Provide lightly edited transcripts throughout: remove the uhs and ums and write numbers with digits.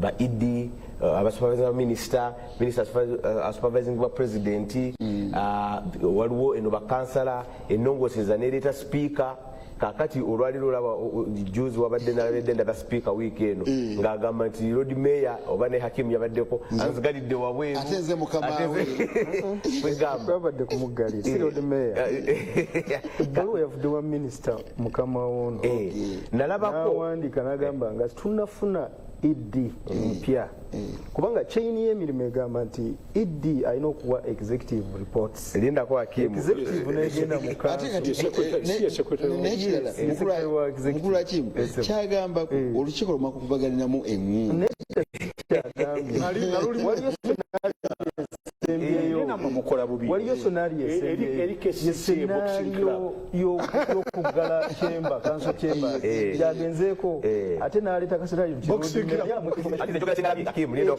ba ED abasupervisor minister supervising ba president waliwo eno ba kansala enongoseza nereta speaker kakati olwaliro laba juzi wabadde nalabedde ba speaker week eno ngagamba nti road mayor oba ne hakimu yabaddeko anzigalidde wabweru atenze mukamawe babadde kumugali si road mayor baluwa yavudde wa minister mukama wono nalabako wandika nagamba nga tunafuna ED mpya kubanga chain y'emirimu egamba nti ED alina okuwa executive reports linda kwa Hakimu executive negenda ate kati mukulu Hakimu kyagamba olukiiko lwamakubagalinamu engungu waliyo sonali yesenario y'okugala chemba kanso chemba yagenzeeko ate n'aleeta kasirayimiriza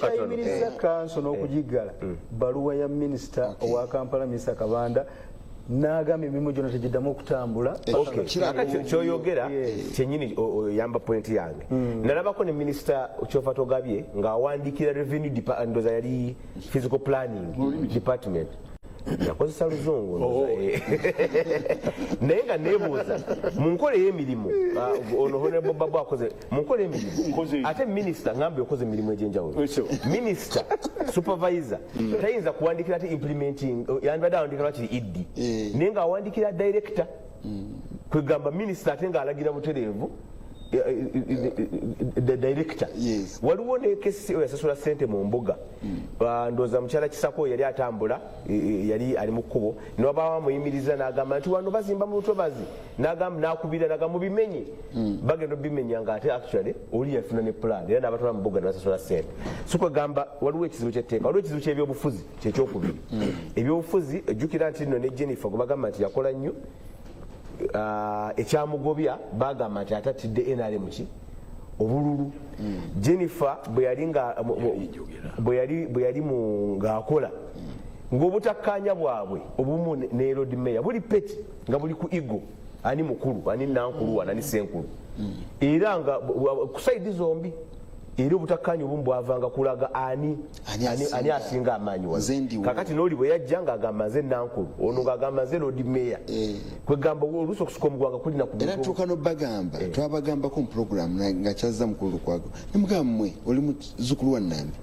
kanso n'okugigala baluwa ya minisita owa Kampala Minisita Kabanda n'agamba emirimu gyonna tegiddamu okutambula. Kyoyogera kyennyini oyamba pointi yange. Nalabako ne minisita Kyofa Togabye ng'awandiikira revenue department ndoza yali physical planning department. Yakozesa luzungu naye nga neebuuza mu nkola ey'emirimu ono honorable Babu akoze mu nkola y'emirimu ate minisita ngambe okoze emirimu egy'enjawulo minisita supervisor tayinza kuwandikira ati implementing yandibadde awandikira kiri ED naye ng'awandikira director kwegamba minisita ate ng'alagira butereevu the director waliwo ne kesi yasasula sente mu mbuga ndoza mukyala Kisako yali atambula yali ali mu kkubo niwaba muyimiriza n'agamba nti wano bazimba mu lutobazi n'agamba n'akubira n'agamba mubimenye bagenda bimenya nga ate actually oli yafuna ne plan era n'abatwala mu mbuga n'abasasula sente so kwegamba waliwo ekizibu ky'etteeka waliwo ekizibu ky'ebyobufuzi kyekyokubiri ebyobufuzi ejjukira nti nno ne Jennifer gwe bagamba nti yakola nnyo ekyamugobya bagamba nti atatidde NRM ki obululu Jennifer bwe yali ng'akola ng'obutakkaanya bwabwe obumu ne road mayor buli peti nga buli ku igo ani mukulu ani nankulu ani senkulu era nga ku saidi zombi era obutakkaanya obumu bwavanga kulaga ani asinga amaanyi kakati n'oli bwe yajja ng'agamba nze nankulu ono ng'agamba nze road mayor kwegamba oluusi okusika omugwanga kulina ku era tuuka n'obagamba twabagambako mu program nga kyazza mukulu Lukwago ne mugamba mmwe oli muzzukulu wa Nambi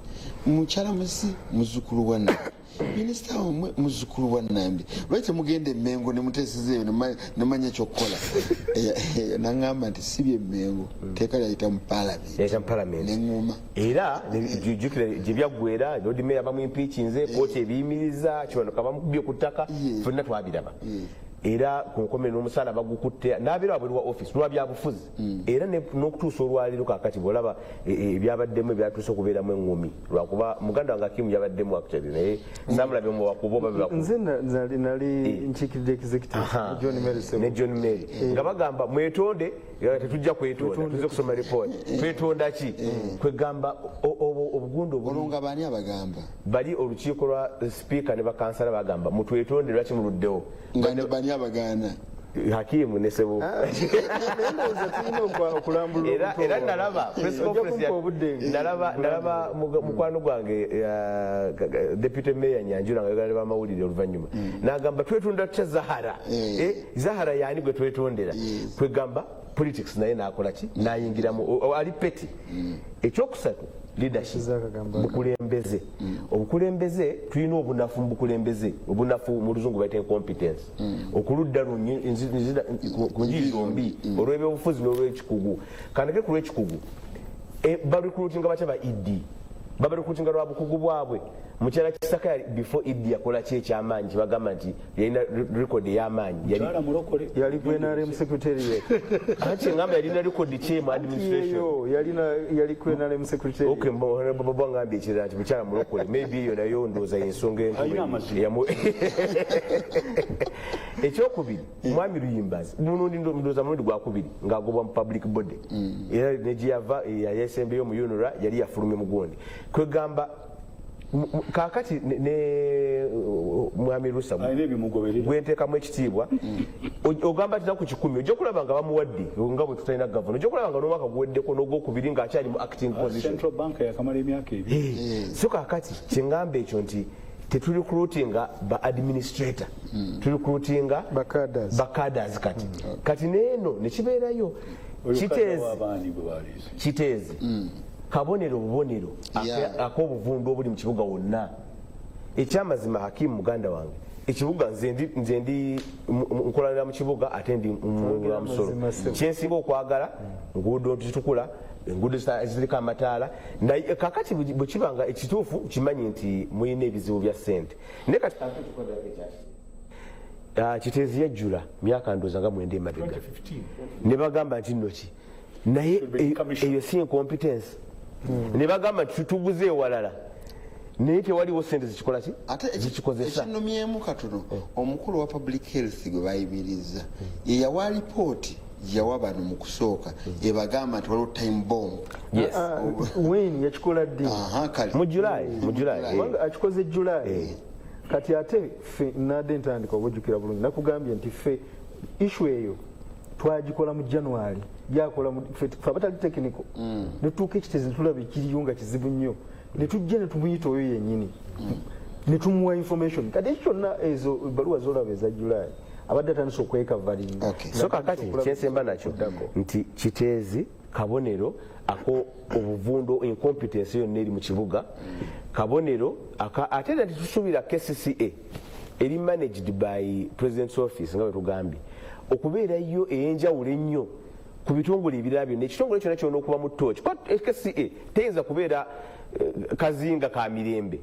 mukyala musi muzzukulu wa Nambi minisita wamwe muzzukulu wa Nambi lwaki temugenda Emmengo ne muteesezeeyo nemanya ekyokukola naŋŋamba nti si bye Emmengo teeka lyayita mu palamenti neŋŋuma era jjukira gye byaggwera road mayor bamwimpiikinze kooti ebiyimiriza kiwanuka bamukubye ku ttaka ffenna twabiraba era ku nkomere n'omusaala bagukutte n'abeera wabweru wa office lwa byabufuzi era n'okutuusa olwaliro kakati bw'olaba ebyabaddemu ebyatuuse okubeeramu eŋŋumi lwakuba muganda wange Hakimu yabaddemu actually naye samulabye mu bakuba oba bebakuba nze nali nkiikiridde executive ne John Mary nga bagamba mwetonde tetujja kwetonda tuze kusoma ripooti twetonda ki kwegamba obugundu olunga baani abagamba bali olukiiko lwa speaker ne bakansala bagamba mutwetonde lwaki muluddewo bani abagaana Hakimu ne Sebo era nalaba press conference nalaba mukwano gwange deputy mayor Nyanjula nga yagala bamawulire oluvannyuma n'agamba twetunda tutya Zahara Zahara yani gwe twetondera kwegamba politics naye n'akola ki n'ayingiramu ali peti ekyokusatu leadership bukulembeze obukulembeze tulina obunafu mu bukulembeze obunafu mu luzungu bayita incompetence okuludda ku njiri zombi olw'ebyobufuzi n'olw'ekikugu kandeke ku lw'ekikugu barecruitinga batya ba ED babarecruitinga lwa bukugu bwabwe mukyala Kisaka before ED yakola ki ekyamaanyi kibagamba nti yalina record ey'amaanyi yali ku NRM secretariat ati ngamba yalina record ki mu administration yali ku NRM secretariat okay baba ngambye ekirala nti mukyala mulokole maybe eyo nayo ndowooza y'ensonga enkulu ekyokubiri mwami Luyimbazi ndowooza mulundi gwakubiri ng'agobwa mu public body era ne gye yava yayesembeyo mu UNRA yali yafulumye mugundi kwegamba kakati ne mwami Rusa gwenteekamu ekitiibwa ogamba tina ku 10 ojja kulaba nga bamuwadde nga bwe tutalina gavana ojja kulaba nga n'omwaka guweddeko n'ogwokubiri ng'akyali mu acting position so kakati kyengamba ekyo nti tetuli recruitinga ba administrator tuli recruitinga bakaders kati neeno nekibeerayo kiteezi kabonero bubonero ak'obuvundu obuli mu kibuga wonna ekyamazima Hakimu muganda wange ekibuga nze ndi nkolanira mu kibuga ate ndi mwongera musolo kyensinga okwagala nguudo ntitukula enguudo eziriko amataala naye kakati bwe kibanga ekituufu kimanyi nti muyina ebizibu bya ssente naye kati Kiteezi yajjula myaka ndooza nga 9 emabega ne bagamba nti nnoki naye eyo si incompetence ne bagamba nti tuguze ewalala naye tewaliwo ssente zikikola ki zikikozesa ekinomyemu katono omukulu wa public health gwe bayimiriza yeyawa alipooti yawa bano mu kusooka ebagamba nti waliwo time bomb Wayne yakikola ddi mu July akikoze July kati ate ffe nadde ntandika obujjukira bulungi nakugambye nti ffe issue eyo twagikola mu January yakola ffe abatali technical netuuka ekiteezi netulaba ekiriyunga kizibu nnyo netujja netumuyita oyo yennyini netumuwa information kati ekyo kyonna ezo baluwa zolaba eza July abadde atandise okwekavalinga so kakati kyensemba nakyo nti Kiteezi kabonero ako obuvundu incompetence yonna eri mu kibuga kabonero ate nti tusuubira KCCA eri managed by President's Office nga bwe tugambye okubeerayo ey'enjawulo ennyo ku bitongole ebirala byonna ekitongole kyonna kyonna okuba mu tooki KCCA teyinza kubeera kazinga ka mirembe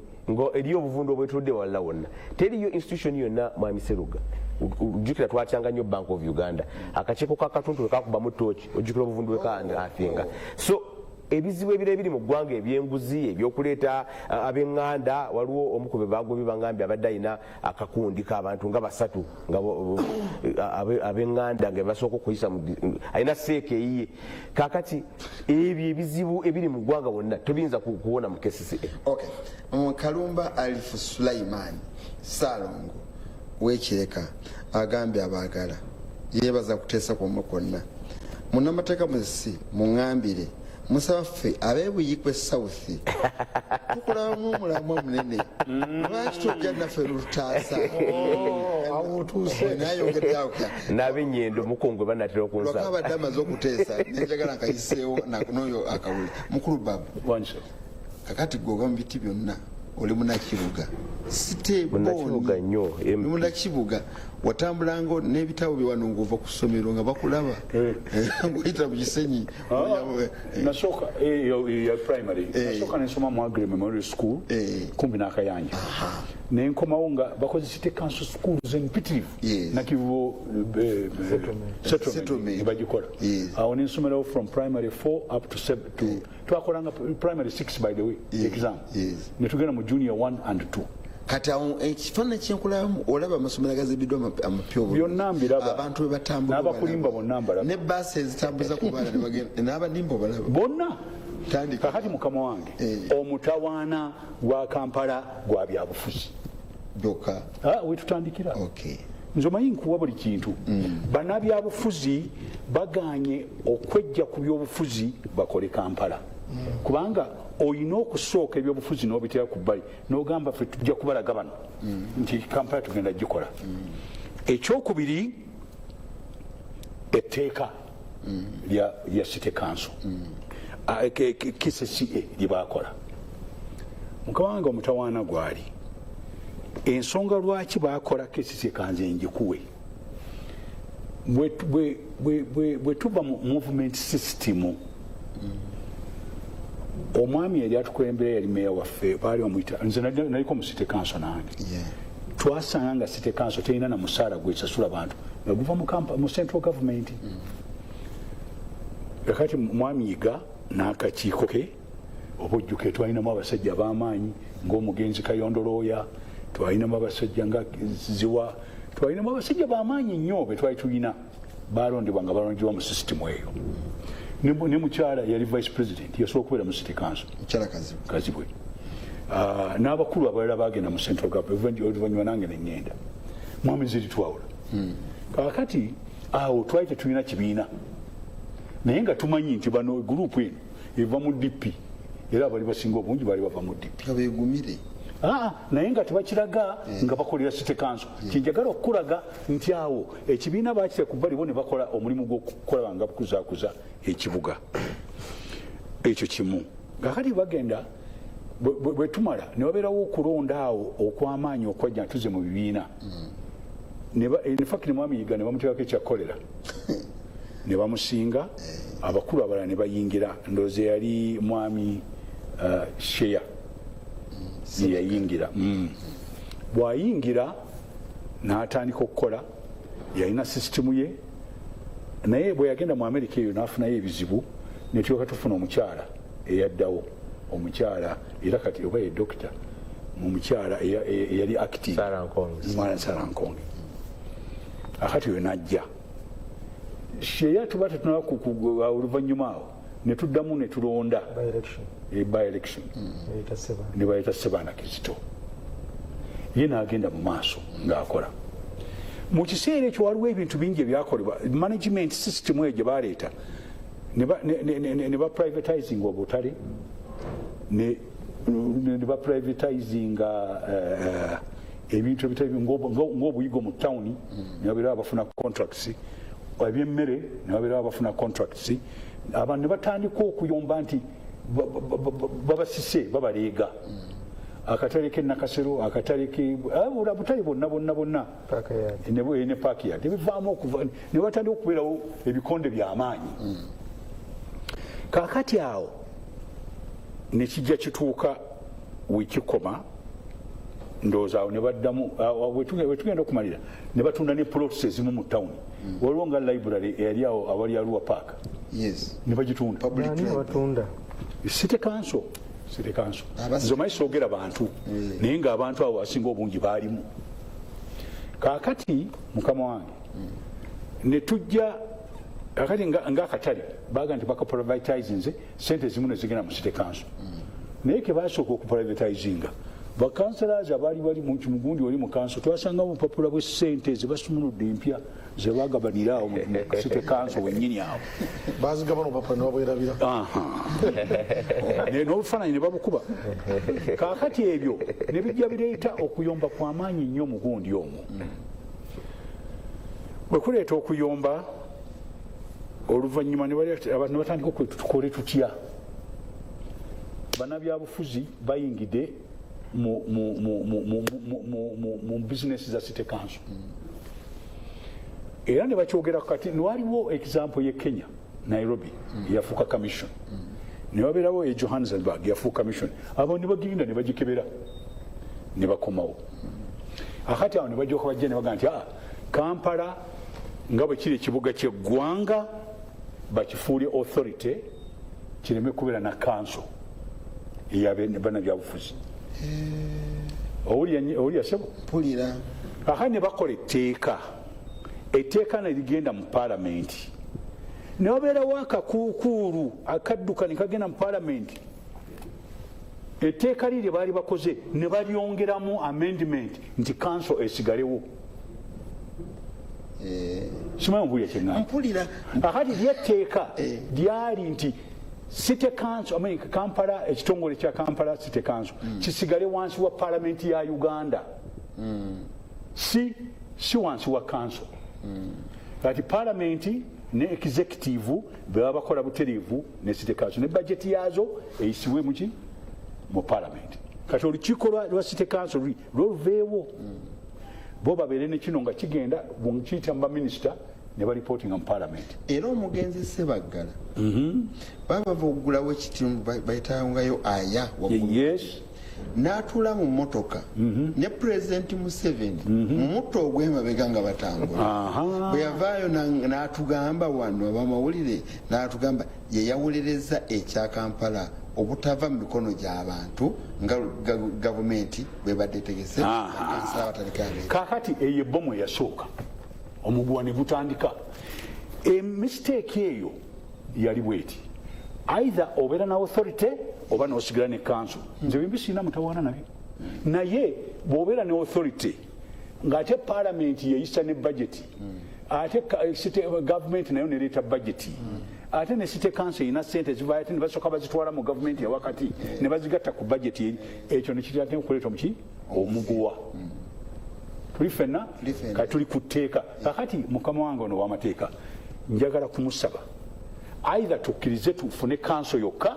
eriyo obuvundu obwetuludde walala wonna teriyo institution yonna mwami Seruga ojjukira twatyanga nnyo Bank of Uganda akakiiko kakatuntu wekakuba mu tooki ojjukira obuvundu wekaafinga so ebizibu ebira ebiri mu ggwanga ebyenguzi ebyokuleeta ab'eŋŋanda waliwo omu ku be bagobi bangambye abadde alina akakundi k'abantu nga 3 ab'eŋŋanda nga basooka okuyisa alina seeka eyiye kakati ebyo ebizibu ebiri mu ggwanga wonna tobiyinza kuwona mu KCCA Kalumba Alifu Sulaiman Salongo w'Ekireka agambye abaagala yeebaza kuteesa kwomwe kwonna munnamateeka muzisi muŋŋambire musaba ffe ab'ebuyikwe South tukulabamu omulamu omunene lwaki tojja naffe lutaasa nayongeddeawo n'ab'ennyendo mukongwe banatera okunsaba lwaka abadde amaze okuteesa nenjagala nkayiseewo n'oyo akawuli mukulu babu kakati gwoga mu biti byonna oli munakibuga munakibuga nnyo munakibuga watambulanga n'ebitabo biwano ng'ova ku ssomero nga bakulaba ng'oyita mu kisenyi nasooka ya primary nasooka nensoma mu Agri Memorial School kumbi n'akayanja nenkomawo nga bakoze city council schools empitirivu nakivubo settlement ne bagikola awo nensomerawo from primary 4 up to 7 twakolanga primary 6 by the way exam netugenda mu junior 1 and 2 kati awo ekifaananyi kyenkulamu olaba amasomero agazibiddwa amapya byonna mbiraba abantu bwe batambula n'abakulimba bonna mbalaba ne baasi ezitambuza ku baana ne bagenda n'abadimba obalaba bonna kakati mukama wange omutawaana gwa Kampala gwa byabufuzi byokka wetutandikira nze omanyi nkuwa buli kintu bannabyabufuzi baganye okwejja ku byobufuzi bakole Kampala kubanga oyina okusooka ebyobufuzi n'obitera ku bbali n'ogamba ffe tujja kubalaga bano nti Kampala tugenda gikola ekyokubiri etteeka lya city council KCCA lye bakola mukama wange omutawaana gwali ensonga lwaki bakola KCCA kanze njikuwe bwe tuva mu movement system omwami yali atukulembera yali meya waffe baali bamuyita nze naliko mu city council nange twasanga nga city council terina na musaala gwesasula bantu nga guva mu central government kakati mwami yiga n'akakiiko ke oba ojjuke twalinamu abasajja b'amaanyi ng'omugenzi Kayondolooya twalinamu abasajja nga Ziwa twalinamu abasajja b'amaanyi nnyo be twali tulina balondebwa nga balondebwa mu sisitimu eyo ne mukyala yali vice president yasobola okubeera mu city council mukyala Kazibwe n'abakulu abalala bagenda mu central government oluvannyuma nange neŋŋenda mwami ziri twawula kakati awo twali tetulina kibiina naye nga tumanyi nti bano gurupu eno eva mu DP era abali basinga obungi bali bava mu DP nga beegumire naye nga tebakiraga nga bakolera city council kinjagala okukulaga nti awo ekibiina bakira ku bbali bo ne bakola omulimu gw'okukola nga kukuzaakuza ekibuga ekyo kimu kakati bagenda bwe tumala ne babeerawo okulonda awo okw'amaanyi okwajja ntuze mu bibiina nefakiri mwami yiga ne bamuteekako ekyakolera ne bamusinga abakulu abalala ne bayingira ndoozi yali mwami sheya yeyayingira bw'ayingira n'atandika okukola yalina sisitimu ye naye bwe yagenda mu Amerika eyo n'afunayo ebizibu netulyoka tufuna omukyala eyaddawo omukyala era kati oba ye dokita mu mukyala eyali active mwana Sarankonge akati we najja sheya tuba tetunala oluvannyuma awo ne tuddamu ne tulonda by election ne bayita Sebaana Kizito ye n'agenda mu maaso ng'akola mu kiseera ekyo waliwo ebintu bingi ebyakolebwa management system eyo gye baleeta ne ba privatizing obutale ne ba privatizing ebintu ebitali ng'obuyigo mu tawuni ne babeerawo abafuna contracts ebyemmere ne babeerawo abafuna contracts abantu ne batandika okuyomba nti babasise babaleega akatale ke Nakasero akatale ke butale bonna ne paaki yadde bivaamu okuva ne batandika okubeerawo ebikonde by'amaanyi kakati awo ne kijja kituuka wekikoma ndowooza awo ne baddamu wetugenda okumalira ne batunda ne plots ezimu mu tawuni waliwo nga library eyali awo awali Arua Park ne bagitunda City Council nze omanyi soogera bantu naye ng'abantu abo asinga obungi baalimu kaakati mukama wange ne tujja kakati ng'akatale baga nti bakaprivatizinze sente zimu ne zigenda mu City Council naye ke basooka okuprivatizinga bakansalaaz abaali bali mu kimugundi oli mu kanso twasangamu obupapula bw'essente zebasumuludde empya zebagabanira awo mu City Council wennyini awo bazigabana obupapula ne babwerabira n'obufaananyi ne babukuba kaakati ebyo ne bijja bireeta okuyomba kw'amaanyi nnyo mu gundi omwo bwe kuleeta okuyomba oluvannyuma abantu ne batandika tukole tutya bannabyabufuzi bayingidde mu bizinesi za City Council era ne bakyogeraku kati waliwo example ye Kenya Nairobi yafuuka commission ne wabeerawo e Johannesburg yafuuka commission abo ne bagenda ne bagikebera ne bakomawo akati awo ne bajjoka bajja ne bagaa nti Kampala nga bwe kiri ekibuga ky'eggwanga bakifuule authority kireme kubeera na council eyabannabyabufuzi owulya sebo pulira aha ne bakola etteeka ne ligenda mu paalamenti ne wabeerawo akakuukuulu akadduka ne kagenda mu paalamenti etteeka liri baali bakoze ne balyongeramu amendment nti council esigalewo simanyi mpulira kyeŋŋamba akati lyetteeka lyali nti City Council, Kampala, ekitongole kya Kampala City Council kisigale wansi wa Parliament ya Uganda si wansi wa Council kati Parliament ne executive baba bakola butereevu ne City Council ne budget yazo eyisiwe mu Parliament kati olukiiko lwa City Council lwoluveewo bo babeere ne kino nga kigenda bwekiyita mu baminisita ne balipotinga mu Parliament era omugenzi Sebaggala baba baggulawo ekitundu bayitayongayo aya n'atuula mu mmotoka ne President Museveni mu mutto ogw'emabega nga batambula bwe yavaayo n'atugamba wano abamawulire n'atugamba ye yawulereza ekya Kampala obutava mu mikono gy'abantu nga gavumenti bwe badde tegese kaakati eyo ebbomu eyasooka omuguwa ne gutandika emistake eyo yali bweti either obeera na authority oba nosigala ne council nze bimbi sina mutawaana nabyo naye bw'obeera ne authority ng'ate parliament yeeyisa ne budget ate government nayo nereeta budget ate ne city council erina sente zivayo ate ne basooka bazitwala mu government yawakati ne bazigatta ku budget ekyo nekirira te okuleeta omuki omuguwa tuli fenna kati tuli ku tteeka kakati mukama wange ono w'amateeka njagala kumusaba either tukkirize tufune council yokka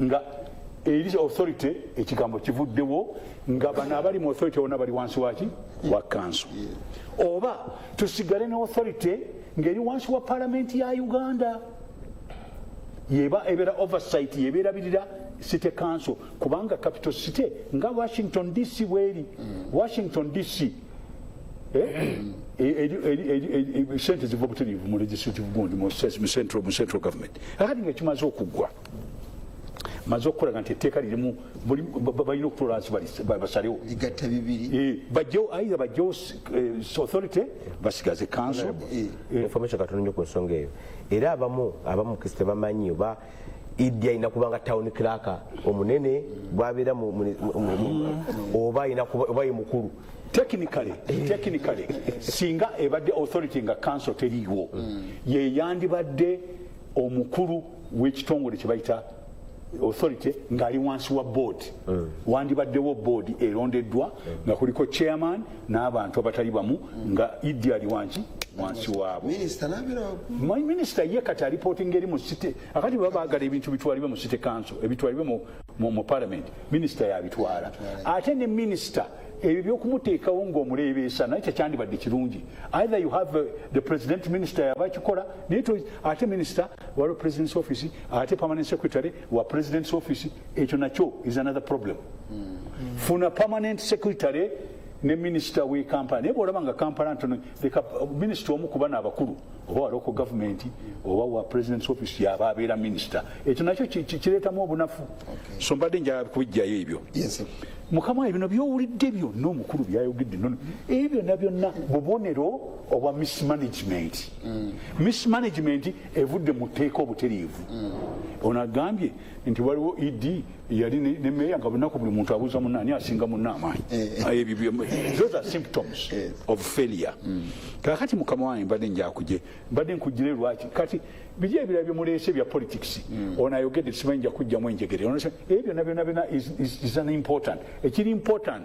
nga eri authority ekigambo kivuddewo nga bano abali mu authority wonna bali wansi waki wa council oba tusigale ne authority ng'eri wansi wa parliament ya Uganda yeba ebeera oversight yebeerabirira city council kubanga capital city nga Washington DC bweri Washington DC sente ziva buteriivu mu legislative gundi mu central government akati nga kimaze okuggwa maze okukolaga nti etteeka lirimu balina okutola wansi basalewo ligatta bibiri bajjewo ayiza bajjewo authority basigaze council information katono nnyo ku nsonga eyo era abamu kristo bamanyi oba Idi ayina kubanga town clerk omunene bwabeera oba ayina kuba mukulu technically singa ebadde authority nga council teriiwo ye yandibadde omukulu w'ekitongole kye bayita authority ngali wansi wa board wandibaddewo board erondeddwa nga kuliko chairman n'abantu abatali bamu nga Idi ali wansi waabo minister ye kati alipoting eri mu city akati baba bagala ebintu bitwalibwe mu city council ebitwalibwe mu parliament minister yabitwala ate ne minister ebyo byokumuteekawo ng'omuleebeesa naye kyekyandibadde kirungi either you have the president minister yabakikola naye ate minister waliwo president's office ate permanent secretary wa president's office ekyo nakyo is another problem funa permanent secretary ne minister we Kampala naye bw'olaba nga Kampala ntono minister omu kuba n'abakulu oba wa local government oba wa president's office yaba abeera minister ekyo nakyo kireetamu obunafu so mbadde njagala kubijjayo ebyo mukama bino byowulidde byonna omukulu byayogedde nono ebyo byonna byonna bubonero obwa mismanagement mismanagement evudde mu tteeka obuteriivu ono agambye nti waliwo Idi yali ne meya nga bunaku buli muntu abuuza munnaani asinga munna amaanyi those are symptoms of failure kakati mukama wange mbadde nkugire lwaki kati biri ebirala byemuleese bya politics ono ayogedde simanyi nja kujjamu enjegere ebyo byonna is an important ekiri important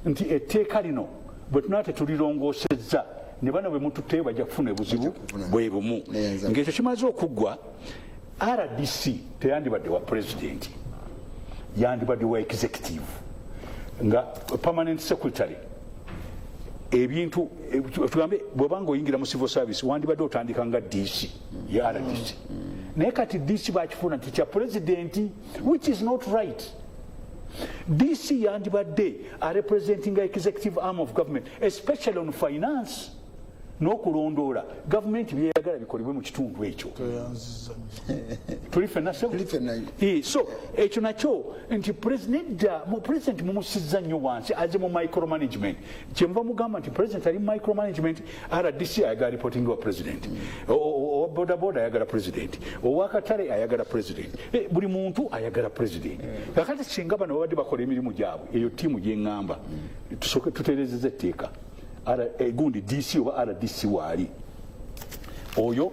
nti etteeka lino bwe tunaba tetulirongoosezza ne bano bwe mututteyo bajja kufuna ebuzibu bwe bumu ng'ekyo kimaze okuggwa RDC teyandibadde wa president yandibadde wa executive nga permanent secretary ebintu tugambe bw'obanga oyingira mu civil service wandibadde otandika nga DC ya RDC naye kati DC bakifuna nti kya president which is not right DC yandibadde representing executive arm of government especially on finance n'okulondoola gavumenti byeyagala bikolebwe mu kitundu ekyo so ekyo nakyo nti president mumusizza nnyo wansi aze mu micromanagement kyenva mugamba nti president ali mu micromanagement RDC ayagala reporting wa president owa bodaboda ayagala president owakatale ayagala president buli muntu ayagala president kakati singa bano babadde bakola emirimu gyabwe eyo ttiimu gyeŋŋamba tusooke tutereezeza etteeka gundi DC oba RDC waali oyo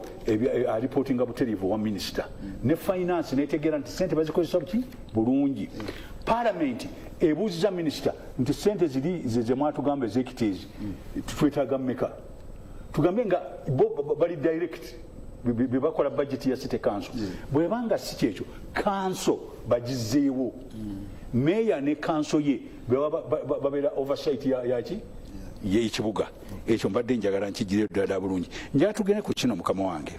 alipotinga buteriivu wa minister ne finance netegeera nti sente bazikozesa buki bulungi parliament ebuuziza minister nti sente ziri ze mwatugamba ezekiteezi twetaaga mmeka tugambe nga bali direct bebakola budget ya city council bwebanga si kyekyo council bagizeewo meya ne council ye babeera oversight yaki yekibuga ekyo mbadde njagala nkigire ddala bulungi njala tugende ku kino mukama wange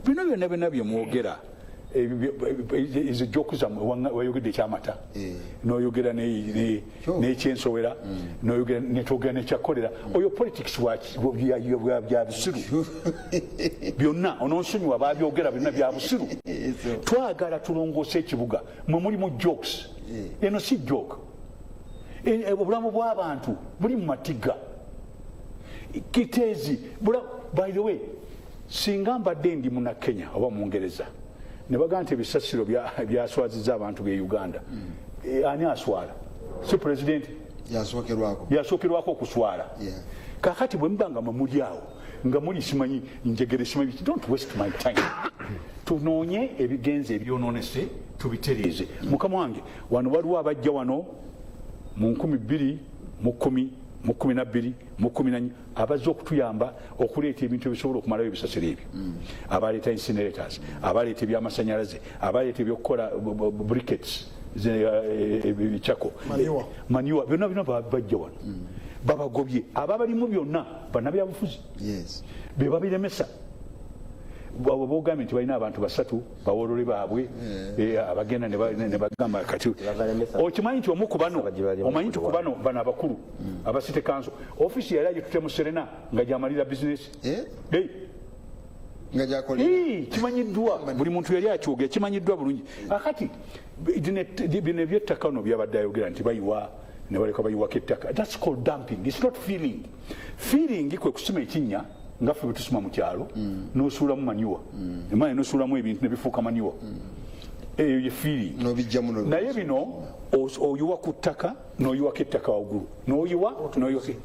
bino byonna byemwogera ezijoku zammwe wayogedde ekyamata noyogera n'ekyensowera netwogera nekyakolera oyo politics bya busiru byonna ononsonyiwa babyogera byonna bya busiru twagala tulongoose ekibuga mwe muli mu jokes eno si joke obulamu bw'abantu buli mu matiga kiteezi by the way singa mbadde ndi muna Kenya oba mu Ngereza ne bagamba nti ebisasiro byaswazizza abantu b'e Uganda. Ani aswala? Si pulezidenti yasookerwako okuswala. Kakati bwe muba nga muli awo nga muli simanyi njegere simanyi, don't waste my time. Tunoonye ebigenza ebyonoonese tubitereeze. Mukama wange wano waliwo abajja wano mu 2010 mu 10 mu 12 mu 14 abazze okutuyamba okuleeta ebintu ebisobola okumalayo ebisasiro ebyo. Abaleeta incinerators, abaleeta ebyamasanyalaze, abaleeta ebyokukola briquettes, ebichako, manure, byonna bajja wano. Babagobye ababalimu byonna bannabyabufuzi be babiremesa. Bogambye nti balina abantu basatu bawolole baabwe abagenda ne bagamba kati okimanyi nti omu ku bano omanyi nti ku bano abakulu abasite kanso ofisi yali agitute Serena nga gyamalira bizinesi nga gyakolera kimanyiddwa buli muntu yali akyogera kimanyiddwa bulungi. Akati bino ebyettaka no byabadde ayogera nti bayiwa ne baleka bayiwako ettaka. That's called dumping. It's not feeling. Feeling kwe kusima ekinnya nga ffe betusima mu kyalo n'osuulamu manure emanye n'osuulamu ebintu ne bifuuka manure. Eyo ye feeling. Naye bino oyiwa ku ttaka n'oyiwako ettaka waggulu n'oyiwa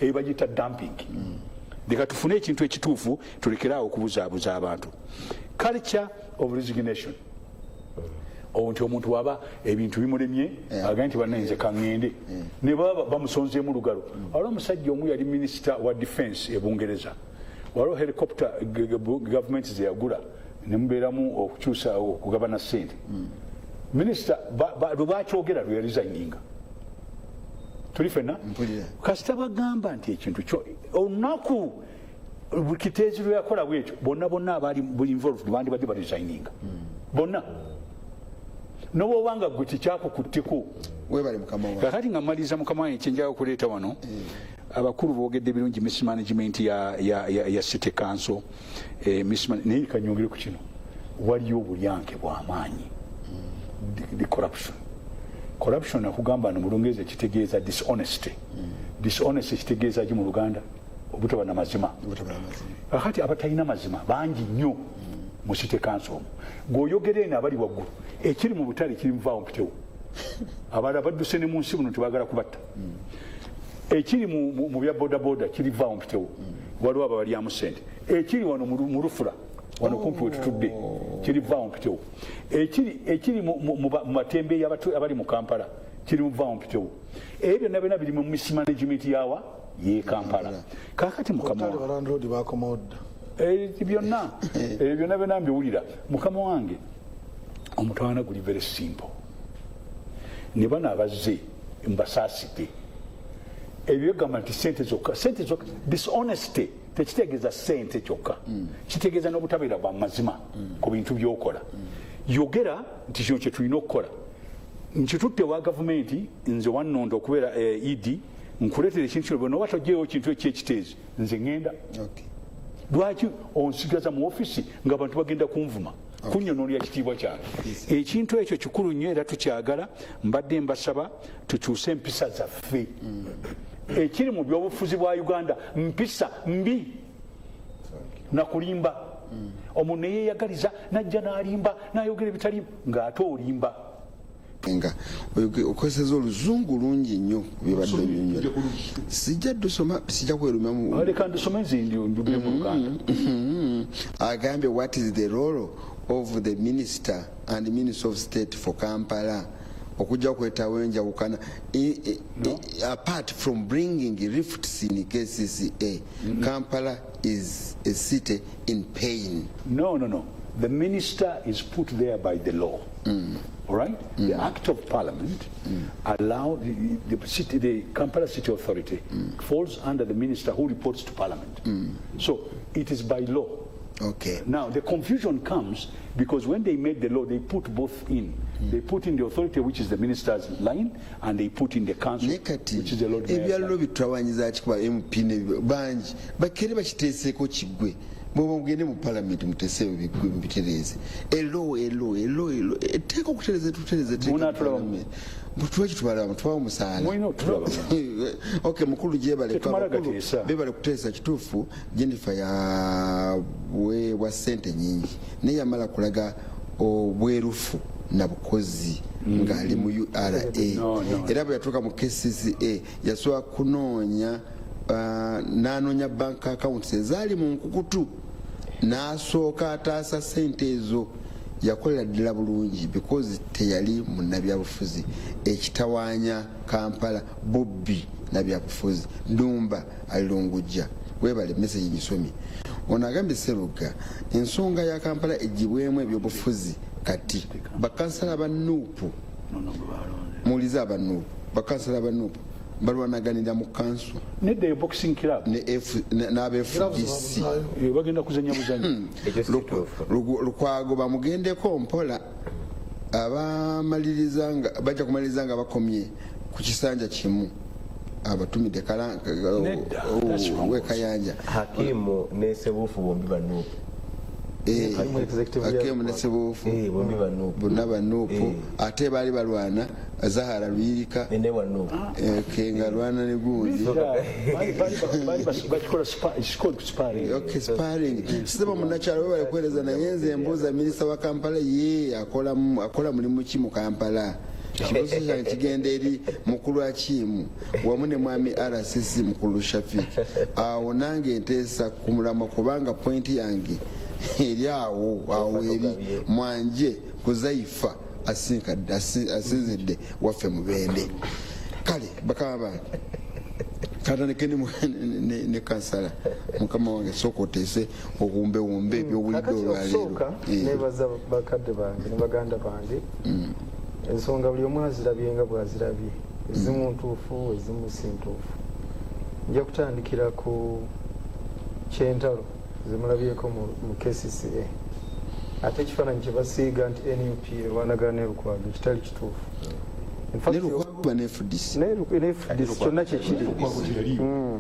eyo bagiyita dumping. Leka tufune ekintu ekituufu tulekeraawo okubuzaabuza abantu. Culture of resignation. Nti omuntu waba ebintu bimulemye agamba nti bannayinza kaŋŋende ne baba bamusonzeemu lugalo. Waliwo omusajja omu yali minisita wa defense e Bungereza. Waliwo helicopter gavumenti ze yagula ne mubeeramu okukyusa okugabana ssente. Minisita lwe bakyogera lwe yaresigninga. Tuli fenna kasita bagamba nti ekintu kyo olunaku Kiteezi lwe yakola bwekyo bonna abaali involved bandibadde baresigninga bonna. Nobanga gwe tikyakukutteko webale mukama wange. Kakati nga mmaliza mukama wange kyenjaga okuleeta wano abakulu boogedde birungi mismanagement ya city council naye kanyongere ku kino waliyo obulyanke bw'amaanyi. The corruption nakugamba no mu Lungereza kitegeeza dishonesty. Dishonesty kitegeeza ki mu Luganda? Obutaba na mazima. Kakati abatalina mazima bangi nnyo mu city council. Ng'oyogere n'abali waggulu ekiri mu butale kiri muvaawo mpitewo. Abalala badduse ne mu nsi muno tebagala kubatta. Ekiri mu bya bodaboda kiri vaawo mpitewo. Waliwo ababalyamu ssente. Ekiri wano mu Rufula wano kumpi we tutudde kiri vaawo mpitewo. Ekiri mu matembe abali mu Kampala kiri mu vaawo mpitewo. Ebyo byonna biri mu mismanagement yawa ye Kampala. Kakati mukama byonna mbiwulira mukama wange omutwana guli very simple. Ne bano abazze mbasaasidde ebyogamba nti sente zokka dishonesty tekitegeeza sente kyokka kitegeeza n'obutabeera bwa mazima ku bintu by'okola. Yogera nti kino kye tulina okukola nkitutte wa gavumenti nze wannondo okubeera idi nkuleetera ekintu kino bwe noba togyeyo kintu ekyekiteezi nze ŋŋenda. Lwaki onsigaza mu ofisi ng'abantu bagenda kunvuma kunyonoolya kitiibwa kyange? Ekintu ekyo kikulu nnyo era tukyagala. Mbadde mbasaba tukyuse empisa zaffe. Ekiri mu byobufuzi bwa Uganda mpisa mbi na kulimba. Omuntu neyeeyagaliza najja n'alimba n'ayogera ebitali ng'ate olimba. Nga okozesa oluzungu lungi nnyo byebadde byonyole. Sijja dusoma sijja kwerumamu. Leka ndusome nze ndugire mu Luganda. Agambye what is the role of the minister and the minister of state for Kampala okujja kwetawo enjawukana apart from bringing rifts in KCCA. Kampala is a city in pain. No. The minister is put there by the law. All right? The Act of Parliament allow the Kampala City Authority falls under the minister who reports to Parliament. So it is by law. Okay. Now the confusion comes because when they made the law, they put both in. They put in the authority, which is the minister's line, and they put in the council, which is the Lord Mayor's line. Bitwawanyiza chikuba MP ne banji bakere bakiteeseko kigwe bwoba mugende mu parliament muteeseyo bigwe bitereze elo etteeka okutereza tutereze Mutwachi tubala mutwawo musaala. Okay, mukulu jebale bebale kuteesa kituufu Jennifer ya wa sente nyingi naye yamala kulaga obwerufu na bukozi ng'ali mu URA era bwe yatuuka mu KCCA yasobola kunoonya n'anoonya bank accounts ezaali mu nkukutu n'asooka ataasa sente ezo yakolera ddala bulungi because teyali munnabyabufuzi ekitawaanya Kampala Bobbi nabyabufuzi Ndumba alilongujja webale message gisomye ono agambye Seruga ensonga ya Kampala ejibwemu ebyobufuzi kati bakansala ba Nuupu muliza ba Nuupu bakansala ba Nuupu balwanaganira mu kansu nedda e boxing club n'abefugisi bagenda kuzanya buzanyo Lukwago bamugendeko mpola abamalirizanga bajja kumalirizanga bakomye ku kisanja kimu abatumide wekayanja Hakimu ne Sebufu bombi banupu Hakimu ne Sebufu bombi banupu bonna banupu ate baali balwana Zahara Lwirika ne wanupu Kenga lwana ne gundi sparring sema munakyalo bali kueleza na yenze embuza minisita wa Kampala ye akola mulimu ki mu Kampala kibuzo kyange kigenda eri mukulu akimu wamu ne mwami RCC mukulu Shafik awo nange nteesa kumulama kubanga pointi yange eri awo eri mwanje kuzaifa asinzidde waffe mubende kale bakaba katanekeni ne kansala mukama wange soko otese okuwumbe ebyobulidde olwaleero nebaza bakadde bange ne baganda bange ensonga buli omu azirabye nga bwazirabye ezimu ntuufu ezimu si ntuufu nja kutandikira ku kyentalo zemulabyeko mu KCCA ate ekifaananyi kye basiiga nti NUP lwanagana ne Lukwago kitali kituufu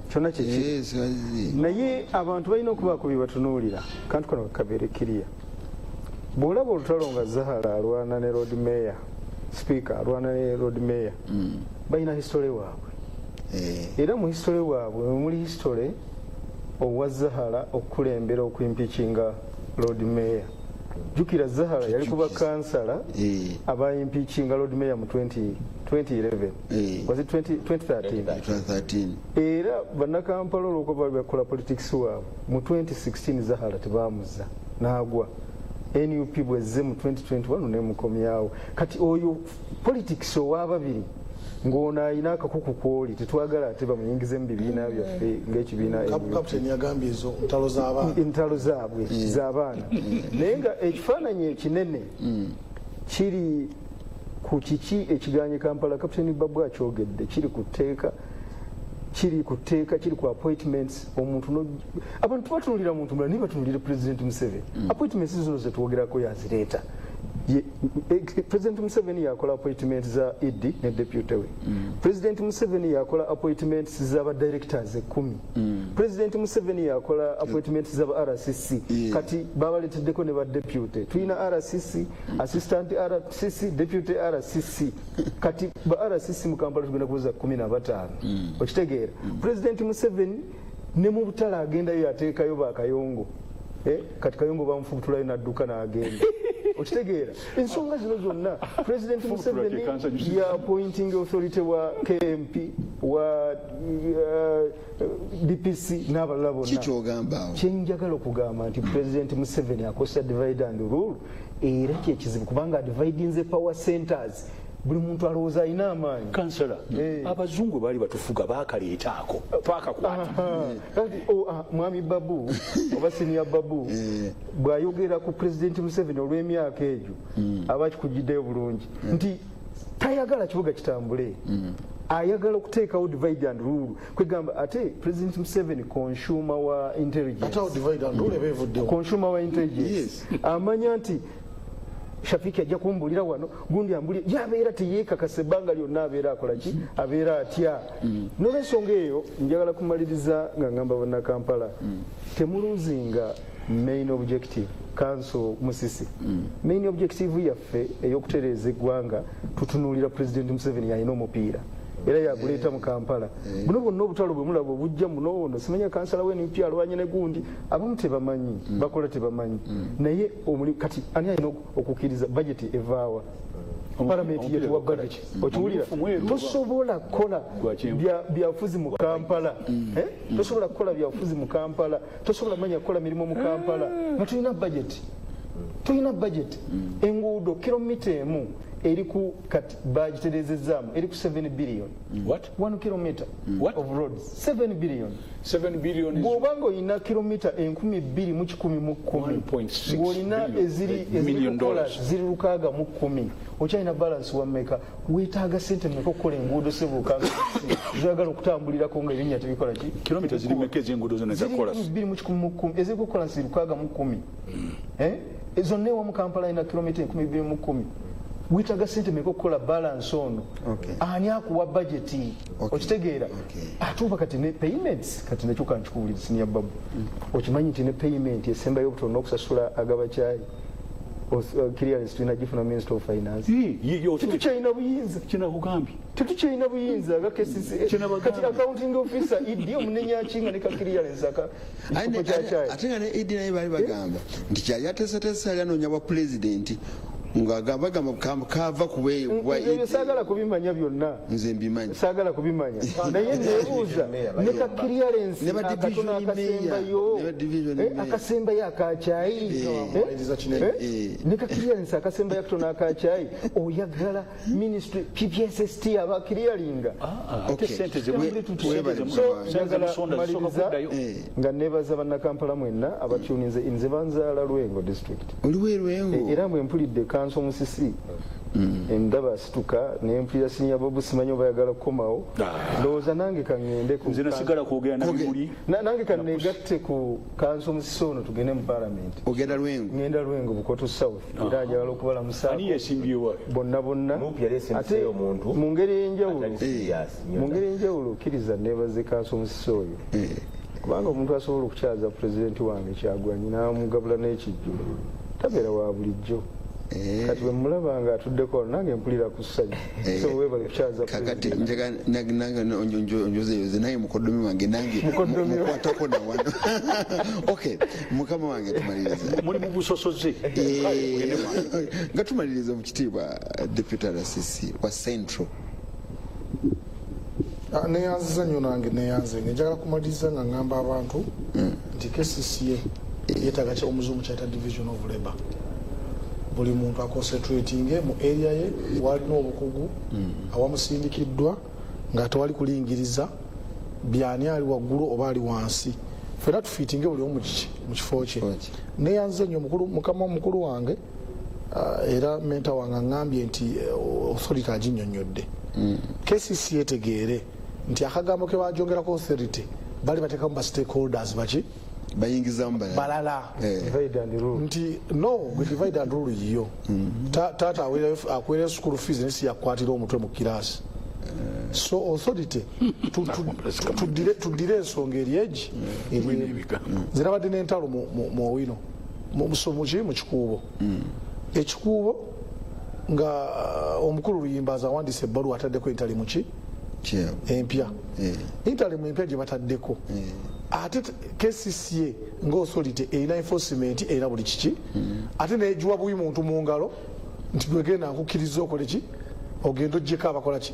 kyonna kyekiri naye abantu balina okubaako bye batunuulira kanti kano kabeere kiriya bw'olaba olutalo nga Zahara alwana ne Lord Mayor Speaker alwana ne Lord Mayor balina histole waabwe era mu histole waabwe muli histole owa Zahara okukulembera okuimpikinga Lord Mayor jukira Zahara yali kuba kansala abaimpikinga Lord Mayor mu 2011 was it 2013 era bannakampala olw'okuba bali bakola politics waabwe mu 2016 Zahara tebaamuza n'agwa NUP bwezze mu 2021 nemukomyawo kati oyo politics owababiri ng'ono alina akakuku kwoli tetwagala ate bamuyingize mu bibiina byaffe ng'ekibiina kapiteni yagambye ezo ntalo zaabwe z'abaana naye nga ekifaananyi ekinene kiri ku kiki ekiganye Kampala kapiteni Babu akyogedde kiri ku tteeka kiri ku appointments omuntu abantu batunulira muntu mulala niba batunulira President Museveni appointments zino zetwogerako yazireeta President Museveni yakola appointments za ED ne deputy we President Museveni yakola appointments za ba directors 10 President Museveni yakola appointments za ba RCC kati babaleteddeko ne ba deputy tulina RCC assistant RCC deputy RCC kati ba RCC mu Kampala tugenda kuza 15 okitegeera President Museveni ne mu butala agendayo yateekayo bakayongo kati kayongo bamufubutulayo n'adduka n'agenda okitegeera ensonga zino zonna President Museveni ya appointing authority wa KMP wa DPC n'abalala bonna kyenjagala okugamba nti President Museveni akosa divide and rule era kyekizibu kubanga dividinze power centers buli muntu alowooza alina amaanyi kansala abazungu baali batufuga baakaleetaako mwami Babu oba senior Babu bw'ayogera ku President Museveni olw'emyaka egyo aba kikugiddeyo bulungi nti tayagala kibuga kitambule ayagala okuteekawo divide and rule kwegamba ate President Museveni consumer wa intelligence amanya nti Shafiki ajja kumbulira wano gundi ambulira yabeera teyeekakasa ebbanga lyonna abeera akola ki abeera atya n'olwensonga eyo njagala kumaliriza nga ngamba bannakampala temuluzinga main objective council Musisi main objective yaffe ey'okutereeza eggwanga tutunuulira President Museveni yalina omupiira era yaguleeta mu Kampala buno bwonna obutalo bwe mulaba obujja muno ono simanya kansala we NPR alwanye ne gundi abamu tebamanyi bakola tebamanyi naye kati ani alina okukkiriza budget evaawa palamenti yetuwa budget okiwulira tosobola kukola byabufuzi mu Kampala tosobola kukola byabufuzi mu Kampala tosobola manya kukola mirimu mu Kampala nga tulina budget enguudo kilomita emu eri ku kati bagiterezezaamu eri ku 7 billion. What? 1 kilometer of roads 7 billion. 7 billion is bw'obanga olina kilomita 2,110 ng'olina eziri ziri 610 okyalina balance wammeka weetaaga sente mmeka okukola enguudo sebukanga zoyagala okutambulirako nga ebinnya tebikola ki kilomita ziri mmeka ez'enguudo zonna za kolas 2,110 eziri ku kolas 610 zonna ewamu Kampala ina kilomita 2,210 witaga sente mmeka okukola balance ono ani akuwa budgeti okitegeera atuuba kati ne payments kati nakyo kankikuwulira siniya babu okimanyi nti ne payment esembayo obutono okusasula agabakyayi clearance tulina gifuna Minister of Finance tetukyalina buyinza kinakugambye tetukyalina buyinza kati accounting officer idi omunenyakinga ne ka clearance ate nga ne idi naye baali bagamba nti kyali ateeseteese ali anoonya bwa pulezidenti ngagamba kava kuwe sagala kubimanya byonna nze mbimanyi sagala kubimanya naye nebuuza ne ka clearance akatono akasembayo akakyayi ne ka clearance akasembayo akatono akakyayi oyagala ministry PPSST aba clearinga nga nebaza bannakampala mwenna abatyuninze nze banzaala Lwengo district oliwe Lwengo era bwe mpulidde kanso musisi endaba asituka nempulira sinya bobu simanyi oba yagala kukomawo ndowooza nange kaŋŋende nze nasigala kwogera nabimuli nange kaneegatte ku kanso musisi ono tugende mu palamenti ogenda Lwengo ŋŋenda Lwengo Bukoto South era njagala okubalamusaako ani yesimbyewa bonna ate mu ngeri enjawulo okkiriza neebaze kanso musisi oyo kubanga omuntu asobola okukyaza pulezidenti wange Kyagulanyi n'amugabula n'ekijjulo tabeera wa bulijjo kati bwe mulaba nga atuddeko nange mpulira ku ssanya so webale kukyaza kakati njozeyoze naye mukoddomi wange nange mukwatako na wano okay mukama wange tumalirize muli mu busosoze nga tumalirize mu kitiibwa deputy RCC wa Central neyanziza nnyo nange neyanze njagala kumaliriza nga ngamba abantu nti KCCA yeetaaga kya omuzungu kyayita division of labor buli muntu aconcentratinge mu area ye walina obukugu awamusindikiddwa nga tewali kulingiriza byani ali waggulu oba ali wansi fena tufiitinge buli omu mu kifo kye neyanziza nnyo mukama omukulu wange era menta wange aŋŋambye nti authority aginnyonnyodde KCCA yetegeere nti akagambo ke bajongerako authority bali bateekamu ba stakeholders baki bayingizamu balala nti no gwe divide and rule yiyo taata akwera school fees nesi yakwatira omutwe mu kirasi so authority tuddire ensonga eri egi zirabadde n'entalo mu wino mu kikuubo ekikuubo nga omukulu Luyimbaza awandiise ebbaluwa ataddeko entali muki empya intalimu empya gye bataddeko ate KCCA nga authority erina enforcement erina buli kiki ate neegiwa bubi muntu mu ngalo nti gwegenda nkukkiriza okole ki ogenda oggyeko abakola ki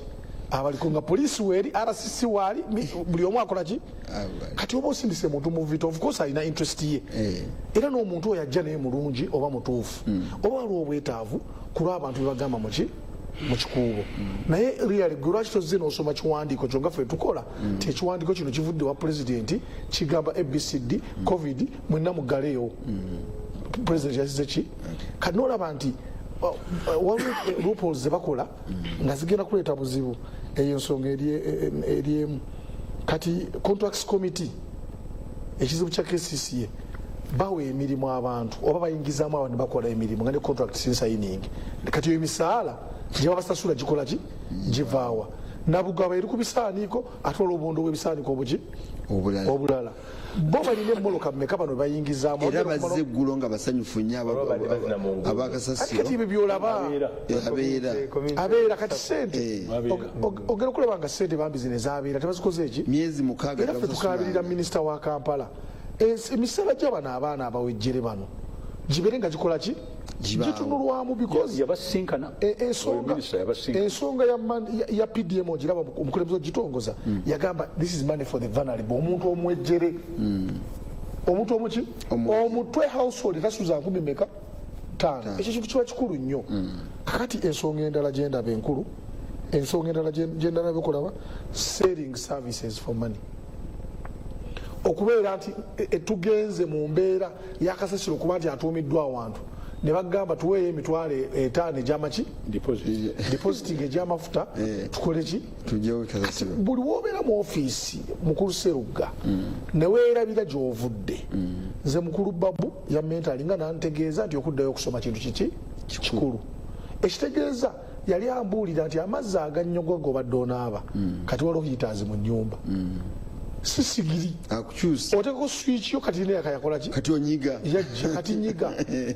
abaliko nga poliisi weeri RCC waali buli omu akola ki kati oba osindise muntu mu vita of course alina interest ye era n'omuntu oyo ajja naye mulungi oba mutuufu oba waliwo obwetaavu kulw'abantu bebagamba muki mu kikuubo naye really gwe lwaki tozze n'osoma kiwandiiko kyo nga ffe tukola ti ekiwandiiko kino kivudde wa pulezidenti kigamba ABCD covid mwenna muggaleyo pulezidenti yasize ki kati n'olaba nti waliwo loopholes ze bakola nga zigenda kuleeta buzibu eyo ensonga eri emu kati contracts committee ekizibu kya KCCA bawa emirimu abantu oba bayingizaamu abantu bakola emirimu nga ne contract signing kati eyo emisaala gye babasasula gikola ki givaawa nabugaba eri ku bisaaniiko ate olwobundo bw'ebisaaniiko obuki obulala bo balina emmoloka mmeka bano bayingizaamu era bazze eggulo nga basanyufu nnyo abakasasiro kati ebyo byolaba abeera kati sente ogenda okulaba nga sente bambi zino ezabeera tebazikoze eki myezi 6 era ffe tukabirira minisita wa Kampala emisala gy'abano abaana abawejjere bano gibeere nga gikola ki gitunulwamu because yabasinkana ensonga ya PDM ogiraba omukulembeze ogitongoza yagamba this is money for the vulnerable omuntu omwejjere omuntu omuki omutwe household tasuza 10 meka 5 ekyo kintu kiba kikulu nnyo kakati ensonga endala gyendaba enkulu ensonga endala gyendala bekolaba selling services for money okubeera nti tugenze mu mbeera yakasasiro okuba nti atuumiddwa awantu ne bagamba tuweeyo emitwalo 5 egyamaki depositing egyamafuta tukole ki buli wobeera mu ofiisi mukulu Serugga neweerabira gy'ovudde nze mukulu Babu ya mentali nga nantegeeza nti okuddayo okusoma kintu kiki kikulu ekitegeeza yali ambuulira nti amazzi agannyogoga obadde onaaba kati waliwo hiitaazi mu nnyumba sisigiri akukyusa oteko switch yo kati ne akayakola ki kati onyiga yajja kati nyiga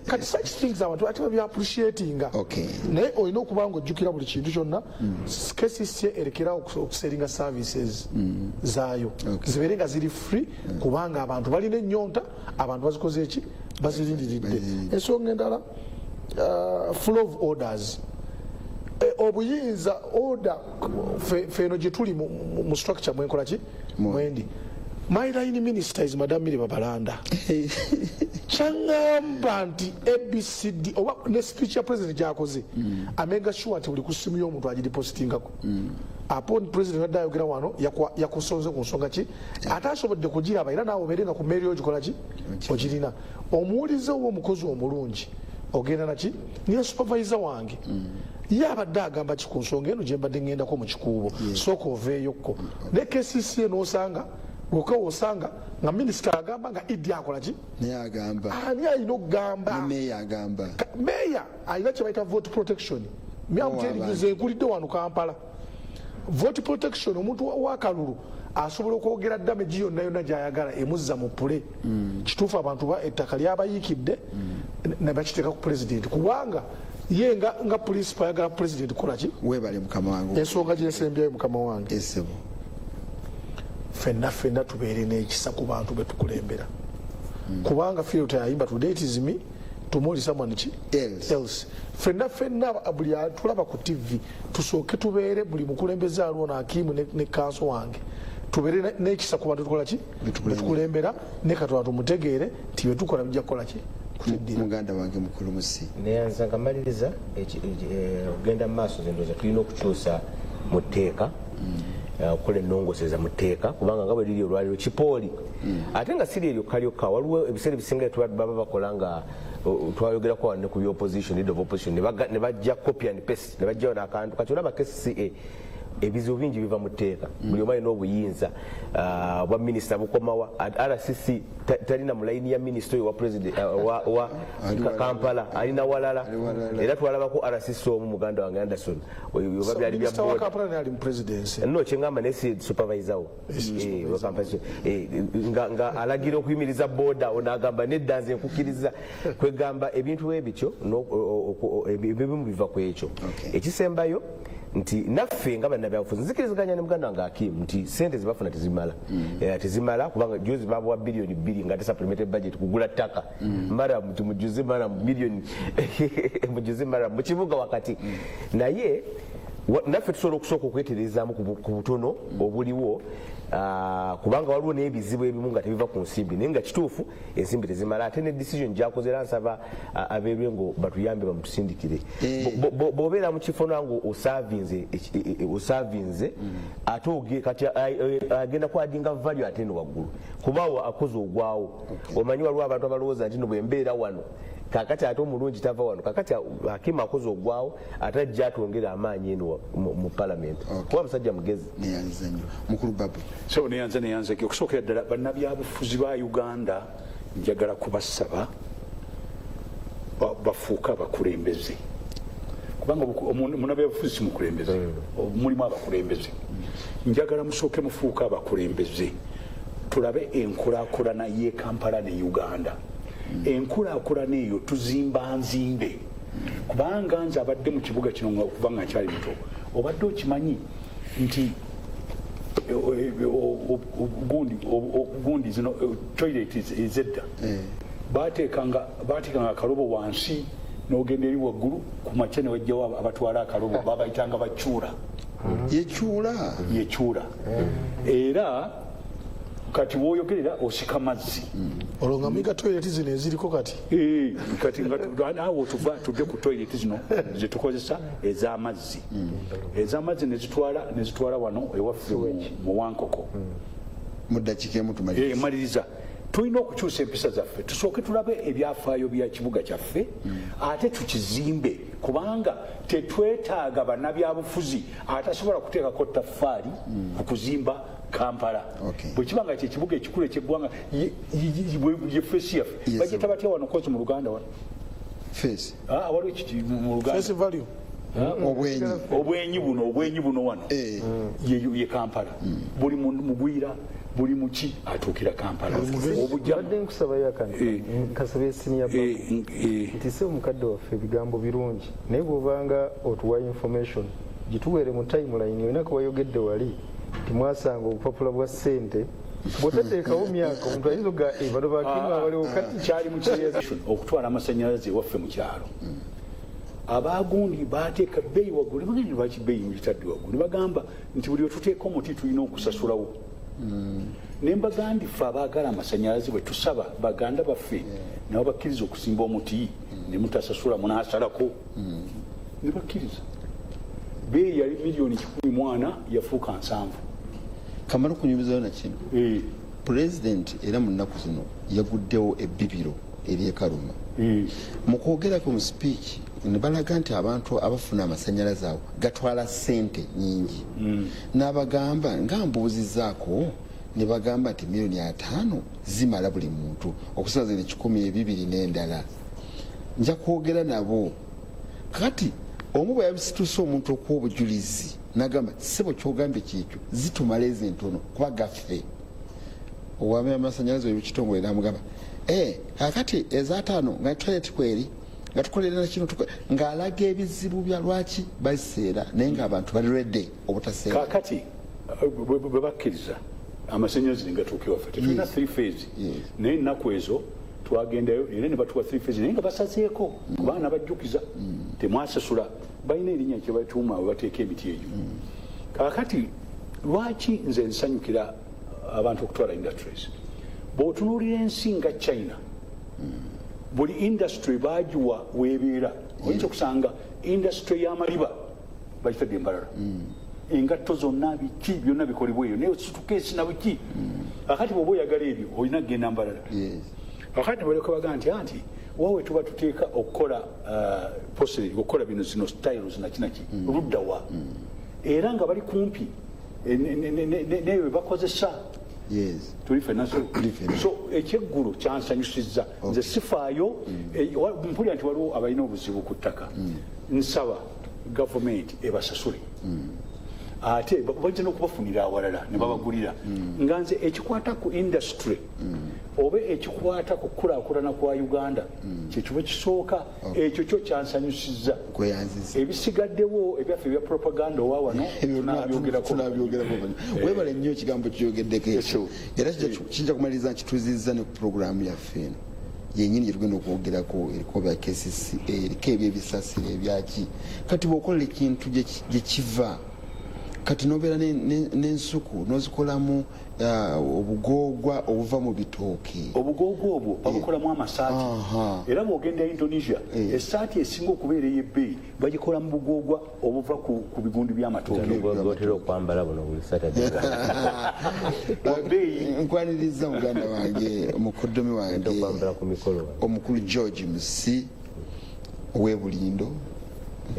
kati such things abantu ati baby appreciating naye olina okubanga ojjukira buli kintu kyonna KCCA erekera okuseringa services zaayo zibeere nga ziri free kubanga abantu balina ennyonta abantu bazikoze eki bazirindiridde ensonga endala full of orders obuyinza order feno gye tuli mu structure mwenkola ki mwendi my line minister is Madam Miriam Balanda kyangamba nti ABCD oba ne speech ya president gyakoze amega sure ati buli kusimu y'omuntu agidepositingako upon president wadde ayogera wano yakusonze ku nsonga ki atasobodde kugiraba era naawe obeerenga ku meeri ogikola ki ogirina omuwulize w'omukozi omulungi ogenda naki niyo supervisor wange ye abadde agamba ki ku nsonga eno gye mbadde ŋŋendako mu kikuubo sooka oveeyokko ne KCCA n'osanga lwoka osanga nga minisita agamba nga Idi akola ki naye agamba ani alina okugamba meeya agamba meeya alina kye bayita vote protection myamuterinze nkulidde wano Kampala vote protection omuntu wakalulu asobola okwogera damage yonna yonna gyayagala emuzza mu pule kituufu abantu ba ettaka lyabayiikidde ne bakiteeka ku president kubanga ye nga principal ayagala president kola ki weebale mukama wange ensonga gyensembyayo mukama wange esebo ffenna tubeere n'ekisa ku bantu betukulembera kubanga feel tayayimba today it is me tomorrow someone else ffenna buli atulaba ku TV tusooke tubeere buli mukulembeze aliwo n'akiimu ne kanso wange tubeere n'ekisa ku bantu tukola ki betukulembera ne Katonda tumutegeere nti betukola bijja kukola ki muganda wange mukulu musi neyanza ngamaliriza ogenda mu maaso zendoza tulina okukyusa mu tteeka okukola ennongoseza mu tteeka kubanga nga bwe liri olwaliro kipooli ate nga siri eryo kalyokka waliwo ebiseera ebisinga baba bakola nga twayogerako wanne ku byopposition leader of opposition ne bajja copy and paste ne bajjawo n'akantu kati olaba KCCA ebizibu bingi biva mu tteeka buli omu alina obuyinza bwa minisita bukomawa RCC talina mu layini ya minisita oyo wa president wa Kampala alina walala era twalabako RCC omu muganda wange Anderson oba byali bya no kyengamba nesi supervisor wo nga alagira okuyimiriza boda onagamba nedda nze nkukiriza kwegamba ebintu ebityo ebimu biva ku ekyo ekisembayo nti naffe nga bannabyabufuzi nzikiriziganya ne muganda wange Hakim nti sente zibafuna tezimala kubanga juzi babuwa bilioni 2 nga supplementary budget kugula ttaka mara mujuzi mara bilioni mujuzi mara mu kibuga wakati naye naffe tusobola okusooka okweterezaamu ku butono obuliwo kubanga waliwo n'ebizibu ebimu nga tebiva ku nsimbi naye nga kituufu ensimbi tezimala ate ne decision gyakoze era nsaba abeerwengo batuyambe bamutusindikire bw'obeera mu kifo nange osavinze ate kati agenda kwadinga value ate eno waggulu kubaawo akoze ogwawo omanyi waliwo abantu abalowooza nti no bwe mbeera wano kakati ate omulungi tava wano kakati Hakim akoze ogwawo ate ajja atwongera amaanyi eno mu palamenti kuba musajja mugezi neyanza nnyo mukulu Babu so neyanza okusookera ddala bannabyabufuzi ba Uganda njagala kubasaba bafuuka abakulembeze kubanga munabyabufuzi si mukulembeze mulimu abakulembeze njagala musooke mufuuka abakulembeze tulabe enkulaakulana y'e Kampala ne Uganda enkulaakulana eyo tuzimba nzimbe kubanga nze abadde mu kibuga kino okuva nga nkyali muto obadde okimanyi nti gundi zino toilet ezedda bateekanga akalobo wansi n'ogenda eri waggulu ku makya ne wajjawo abatwala akalobo babayitanga bacyura yecyura era kati woyogerera osika mazzi olwo nga miga toilet zino eziriko kati kati awo tuva tudde ku toilet zino zetukozesa ez'amazzi nezitwala wano ewaffe mu Wankoko mu ddakiika emu tumaliriza tulina okukyusa empisa zaffe tusooke tulabe ebyafaayo bya kibuga kyaffe ate tukizimbe kubanga tetwetaaga bannabyabufuzi atasobola kuteekako ttaffaali ku kuzimba Kampala bwe kibanga kyekibuga ekikulu ekyeggwanga ye feesi yaffe bageta batya wano kozi mu Luganda wano waliwo kiti mu Luganda obwenyi buno wano ye Kampala buli mugwira buli muki atuukira Kampala obudde nkusabayo akano nkasaba esiniya nti se omukadde waffe ebigambo birungi naye bw'obanga otuwa information gituweere mu timeline olina kubayogedde wali timwasanga obupapula bwa ssente bwotateekawo myaka omuntu ayinza ga bano bakimu abaliwo kati kyali mu kirezo okutwala amasannyalaze ewaffe mu kyalo abagundi bateeka bbeeyi waggulu nebagenda lwaki bbeeyi mugitadde waggulu nebagamba nti buli wetuteeka omuti tulina okusasulawo nembagandi ffe abaagala amasannyalaze bwe tusaba baganda baffe nabo bakkiriza okusimba omuti ne mutasasula munaasalako ne bakkiriza bbeeyi yali miliyoni 14 yafuuka 7 kamala okunyumizayo na kino pulezidenti era mu nnaku zino yaguddewo ebbibiro ery'ekaluma mu kwogerako mu sipiiki ne balaga nti abantu abafuna amasannyalaze awo gatwala ssente nyingi n'abagamba nga mbuuzizaako ne bagamba nti miliyoni 5 zimala buli muntu okusaza 1,200 n'endala nja kwogera nabo kati omu bwe yabisitusa omuntu okuwa obujulizi n'agamba sebo kyogambye kiikyo zitumala ezo entono kuba gaffe owamenya amasannyalaze webikitongole n'amugamba kakati eza 5 nga toilet kweri nga tukolera nakino ng'alaga ebizibu bya lwaki baziseera naye ng'abantu bali redde obutaseera kakati bwe bakkiriza amasannyalaze ne gatuuka ewaffe tetulina 3 phase naye ennaku ezo twagendayo era ne batuwa 3 phase naye nga basazeeko kubanga nabajjukiza temwasasula balina erinnya kyebatuuma we bateeka emiti egyo kakati lwaki nze nsanyukira abantu okutwala industries bw'otunuulira ensi nga China buli industry bagiwa weebeera oyinza okusanga industry y'amaliba bagitadde embalala engatto zonna biki byonna bikolebwa eyo naye sutukeesi na biki kakati bw'oba oyagala ebyo olina kugenda mbalala kakati baleka baga nti wawe tuba tuteeka okukola poseri okukola bino zino styles nakinaki luddawa era nga bali kumpi neyo bakozesa tuli fenna so ekyeggulu kyansanyusizza nze sifaayo mpulira nti waliwo abalina obuzibu ku ttaka nsaba gavumenti ebasasule ate bajja n'okubafunira awalala ne babagulira nga nze ekikwata ku industry oba ekikwata ku kukulaakulana kwa Uganda kyekiba kisooka ekyo kyo kyansanyusizza ebisigaddewo ebyaffe ebya propaganda owa wano tunabyogerako webale nnyo ekigambo kyogeddeko ekyo era kijja kumaliriza nkituzizza ne ku puroguramu yaffe eno yenyini gyetugenda okwogerako eriko bya KCCA eriko ebyebisasiro ebyaki kati bw'okolera ekintu gye kiva kati nobeera n'ensuku n'ozikolamu obugogwa obuva mu bitooke obugogwa obwo babukolamu amasaati era bw'ogenda Indonesia essaati esinga okubeera ey'ebbeeyi bagikola mu bugogwa obuva ku bigundi by'amatooke otera okwambala buno buli saata nkwaniriza muganda wange omukoddomi wange okwambala ku mikolo omukulu George Musi ow'ebulindo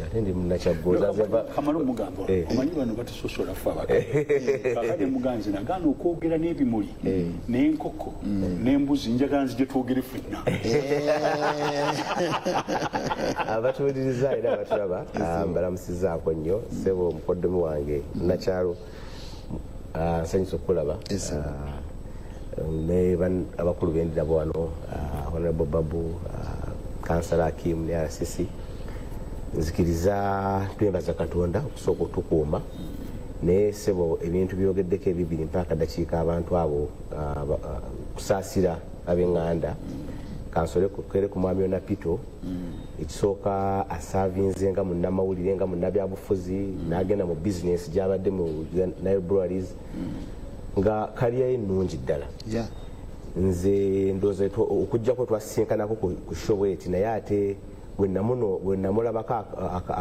ate ndi munakyaggoza kamala omugamba omanyi bano batusosola ffe abato kakade muganzi nagaana okwogera n'ebimuli n'enkoko n'embuzi njagala nzije twogere ffenna abatuwuliriza era abatulaba mbalamusizaako nnyo ssebo omukoddomi wange nakyalo nsanyusa okulaba abakulu bendirabo wano honorable babu kansala akim ne RCC nzikiriza twebaza katonda okusooka otukuuma naye ssebo ebintu byogeddeko ebibiri mpaka dakiika abantu abo kusaasira ab'eŋŋanda kansole kere ku mwami ona pito ekisooka asaavinze nga munnamawulire nga munnabyabufuzi n'agenda mu bizinesi gy'abadde mu Nile breweries nga kaliyayo ennungi ddala nze ndowooza okuggyako twasinkanako ku showeti naye ate bwe namulabako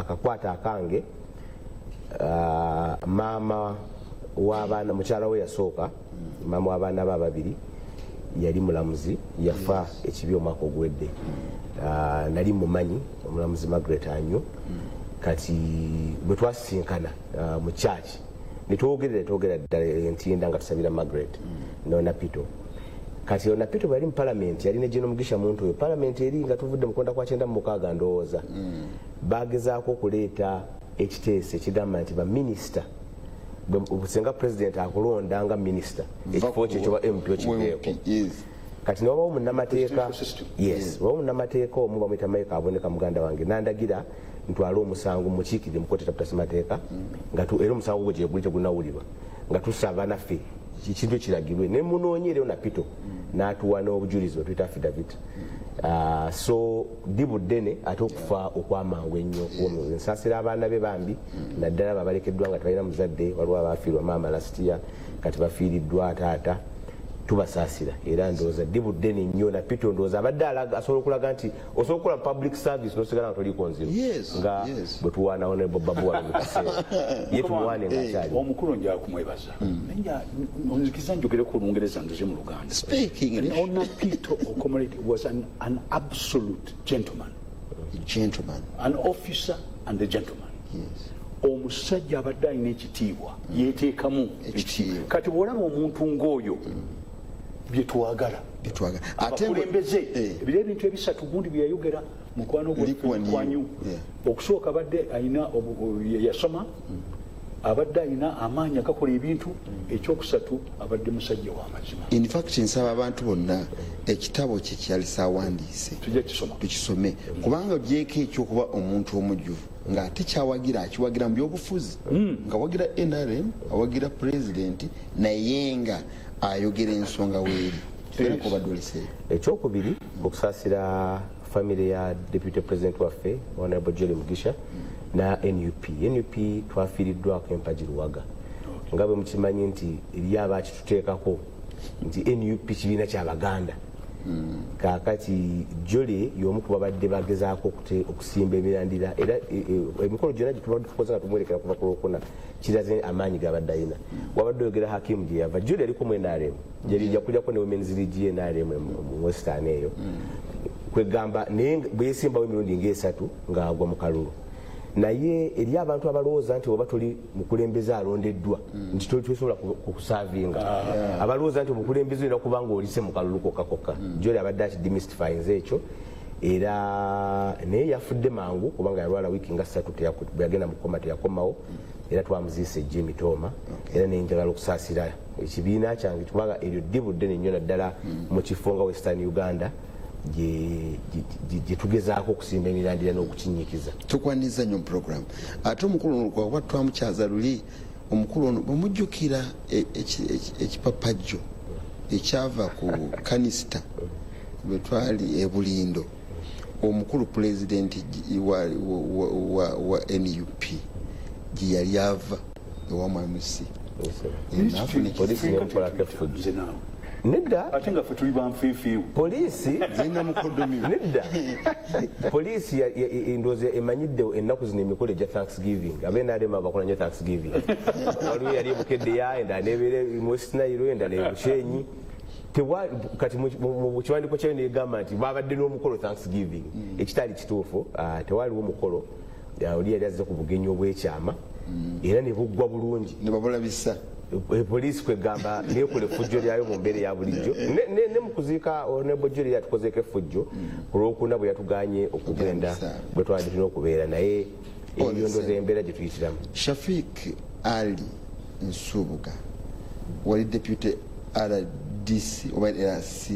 akakwata akange maama w'abaana mukyala we yasooka maama w'abaana be ababiri yali mulamuzi yafa ekibi omwaka ogwedde nali mumanyi omulamuzi Margaret Anyu kati bwe twasinkana mu church netwogerera ddala entinda nga tusabira Margaret n'Onapito kati Onapito bwe yali mu palamenti yali ne General Mugisha muntu oyo palamenti eri nga tuvudde mu kwenda kwa 96 ndowooza bagezaako okuleeta ekiteeso ekigamba nti baminisita senga president akulonda nga minisita ekifo kye kyoba MP okiveeko kati newabawo munnamateeka wabawo munnamateeka omu bamwita Mike aboneka muganda wange nandagira ntwale omusango mukiikirire mu kkooti etaputasemateeka nga era omusango gwe gyeguli tegunawulirwa nga tusaba naffe kintu ekiragirwe ne munoonyereyo Napito n'atuwa n'obujulizi bwe tuyita affidavit so ddibu ddene ate okufa okwamangu ennyo nsaasira abaana be bambi naddala babalekeddwa nga tebalina muzadde waliwo abaafiirwa maama lasitiya kati bafiiriddwa taata tubasaasira era ndowooza ddibu ddene nnyo Napito ndowooza abadde asobola okulaga nti osobola okukola public service n'osigala nga toliko nziru nga bwe tuwaanawo ne Babu wano mu kiseera ye tumuwaane ngaakyali omukulu njala kumwebaza onzikiza njogereko olungereza ndoze mu Luganda Onapito Okomoleti was an absolute gentleman an officer and a gentleman omusajja abadde alina ekitiibwa yeteekamu kati bw'olaba omuntu ng'oyo byetwagala abakulembeze ebiro ebintu ebisatu gundi byeyayogera mukwano gwekwanyu okusooka abadde alina yasoma abadde alina amaanyi agakola ebintu ekyokusatu abadde musajja w'amazima in fact nsaba abantu bonna ekitabo kye kyali saawandiise tukisome kubanga ogyeko ekyokuba omuntu omujjuvu ng'ate kyawagira akiwagira mu byobufuzi nga wagira NRM awagira pulezidenti naye nga ayogera ensonga weeri ekyokubiri okusaasira famire ya deputy president waffe honorable Joel Mugisha na NUP twafiiriddwako empagi Luwaga nga bwe mukimanyi nti eri abakituteekako nti NUP kibiina ky'Abaganda kakati Joel y'omu ku babadde bagezaako okusimba emirandira era emikolo gyonna gye tubadde tukoze nga tumwerekera kuva ku Lwokuna kiraze amaanyi g'abadde alina wabadde oyogera Hakim gye yava Joel yaliko mu NRM gyeri yakulyako ne Women's League ye NRM mu Western eyo kwegamba naye bwe yesimbawo emirundi ng'esatu ng'agwa mu kalulu naye eri abantu abalowooza nti oba toli mukulembeze alondeddwa nti tosobola kukusaavinga abalowooza nti omukulembeze olina kuba nga olise mu kalulu kokka Joel abadde akidemystifyinze ekyo era naye yafudde mangu kubanga yalwala wiiki nga 3 bwe yagenda mu koma teyakomawo era twamuziisa ejja emitooma era nenjagala okusaasira ekibiina kyange kubanga eryo ddibu ddene nnyo naddala mu kifo nga Western Uganda gye tugezaako okusimba emirandira n'okukinyikiza tukwaniza nnyo program ate omukulu olwakuba twamukyaza luli omukulu ono bwemujjukira ekipapajjo ekyava ku kanisita bwe twali ebulindo omukulu pulezidenti wa NUP gye yali ava ewamwamusi nedda ate nga ffe tuli banfiifiiwu poliisi nedda poliisi ndowooza emanyidde ennaku zino emikolo egya thanksgiving abenarema bakola nnyo thanksgiving waliwo yali ebukeddeya endala nebeera West Nile endala ebushenyi kati mu kiwandiiko kyayo negamba nti babadde n'omukolo thanksgiving ekitali kituufu tewaliwo mukolo oli yali azze ku bugenyi obwekyama era ne buggwa bulungi ne babulabisa poliisi kwegamba nekola effujjo lyayo mu mbeera ya bulijjo ne mu kuziika nebojjo lye yatukozeeko effujjo ku lwokuna bwe yatuganye okugenda bwe twali tulina okubeera naye ebyondo embeera gye tuyitiramu. Shafiq Ali Nsubuga wali deputy RDC oba RC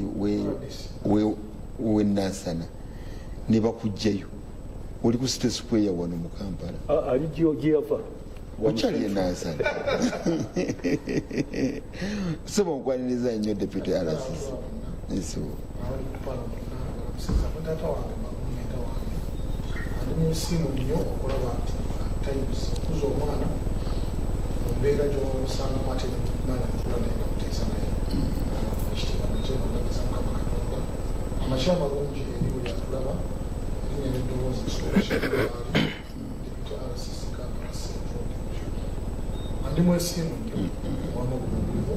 we Nasana ne bakujjayo oli ku State Square wano mu Kampala ali gyava Uchali Nasana sebo nkwaniriza nnyo deputy RC eso simu nnyo okulaba nti times okuza omwana mumbeera gyosanga matene mwana nkula naye namuteesa naye ekitiibwa nakyenagageza mukama katonda amakya amalungi eri bwe yatulaba erinnya n'eddoboozi kisobokiaali deputy RCC Kampala Central Division andi mwesiimu nnyo omwana obubulivu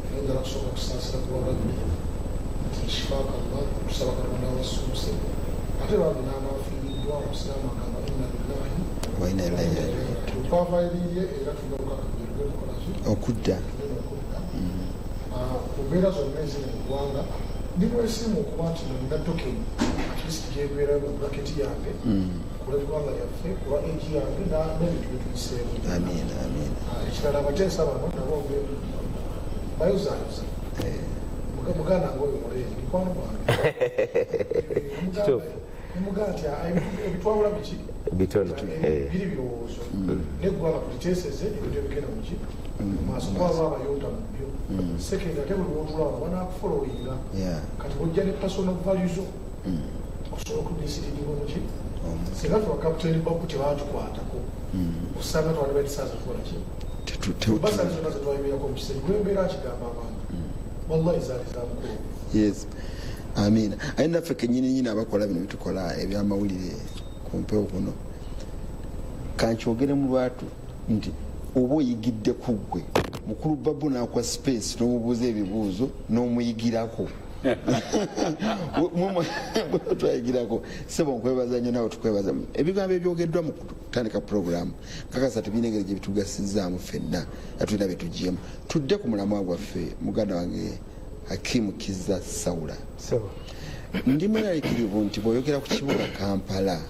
naye njala kusooka kusaasira ku balwadde nti kifaaka Allah tusaba katonda abasuuse ate babi n'abafiiriddwa omusiraamu agamba inna lillahi wa inna ilaihi raji'un twavairiye era tulina okukakabirwe mukolaki okudda ku mbeera zonna eziri mu ggwanga ndi mwesiimu okuba nti nolina tokeni atlist gyebeera mu braketi yange kula eggwanga lyaffe kuba egi yange n'ebintu byetuyiseemu amiina amiina ekirala abateesa bano nabo bayozaayoza muganda ngaoyo muleezi mikwano gwange mugaa nti ebitwawula biki bitono biri birowoozo neggwanga tuliteeseze ebintu ebigenda muki maaso kwaba abayonta mu byo sekendi ate buli wotulaba banakufolowinga kati ojja ne personal value zo osobola okudisiridibwa muki singa tuba kapitaini babu tebatukwatako osanga twali batisaaza tukolaki basali zonna zetwayimirako mu kiseri gwembeera kigamba abantu wallahi zaali zamukulu yes amiina aye naffe kenyininyini abakola bino bitukola ebyamawulire ku mpewo kuno kankyogere mu lwatu nti oba oyigidde ku ggwe mukulu babu nakwa space n'omubuuza ebibuuzo n'omuyigirako twayigirako sebo nkwebaza nnyo nawe tukwebaza ebigambo ebyogeddwa mu kutandika puroguramu kakasa tubina engeri gye bitugasizaamu ffenna atulina byetugiyemu tudde ku mulamwa gwaffe muganda wange Hakimu Kiza Saula ndi mweraliikirivu nti bw'oyogera ku kibuga Kampala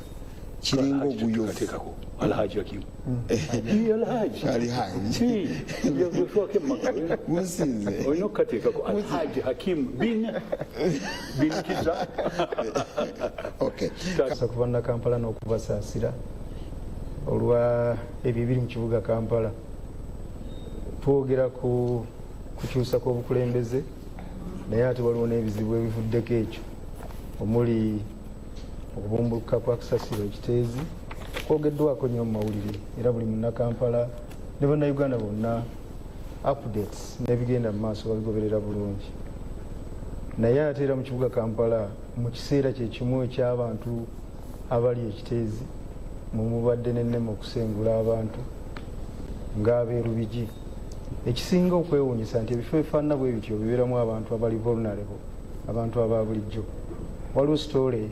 kiringa oguyofu Alhaji Hakimu Alhaji munsinze olina okukateekako Alhaji Hakimu bin Kiza kuva na Kampala n'okubasaasira olwa ebyo ebiri mu kibuga Kampala twogera ku kukyusa kw'obukulembeze naye ate waliwo n'ebizibu ebivuddeko ekyo omuli okubumbuluka kwa kasasiro ekiteezi kwogeddwako nnyo mu mawulire era buli munnakampala ne bannayuganda bonna updates n'ebigenda mu maaso babigoberera bulungi naye ate era mu kibuga Kampala mu kiseera kyekimu eky'abantu abali ekiteezi mumubadde n'ennema okusengula abantu ng'abeerubigi ekisinga okwewuunyisa nti ebifo ebifaanana bwe bityo bibeeramu abantu abali vulnerable abantu aba bulijjo waliwo sitole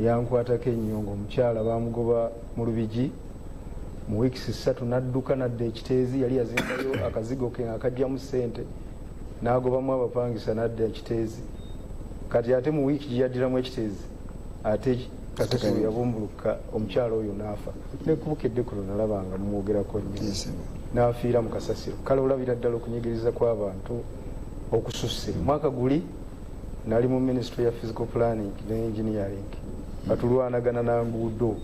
yankwatako ennyo ng'omukyala bamugoba mu lubigi mu wiikisi 3 n'adduka nadda ekiteezi yali yazimbayo akazigo ke akajjamu ssente n'agobamu abapangisa nadda ekiteezi kati ate mu wiiki gye yaddiramu ekiteezi ate kasasiro yabumbuluka omukyala oyo n'afa nekubukedde kuno nalabanga mumwogerako nnyo n'afiira mu kasasiro kale olabira ddala okunyigiriza kw'abantu okususse mwaka guli nali mu ministry ya physical planning ne engineering batulwanagana na nguudo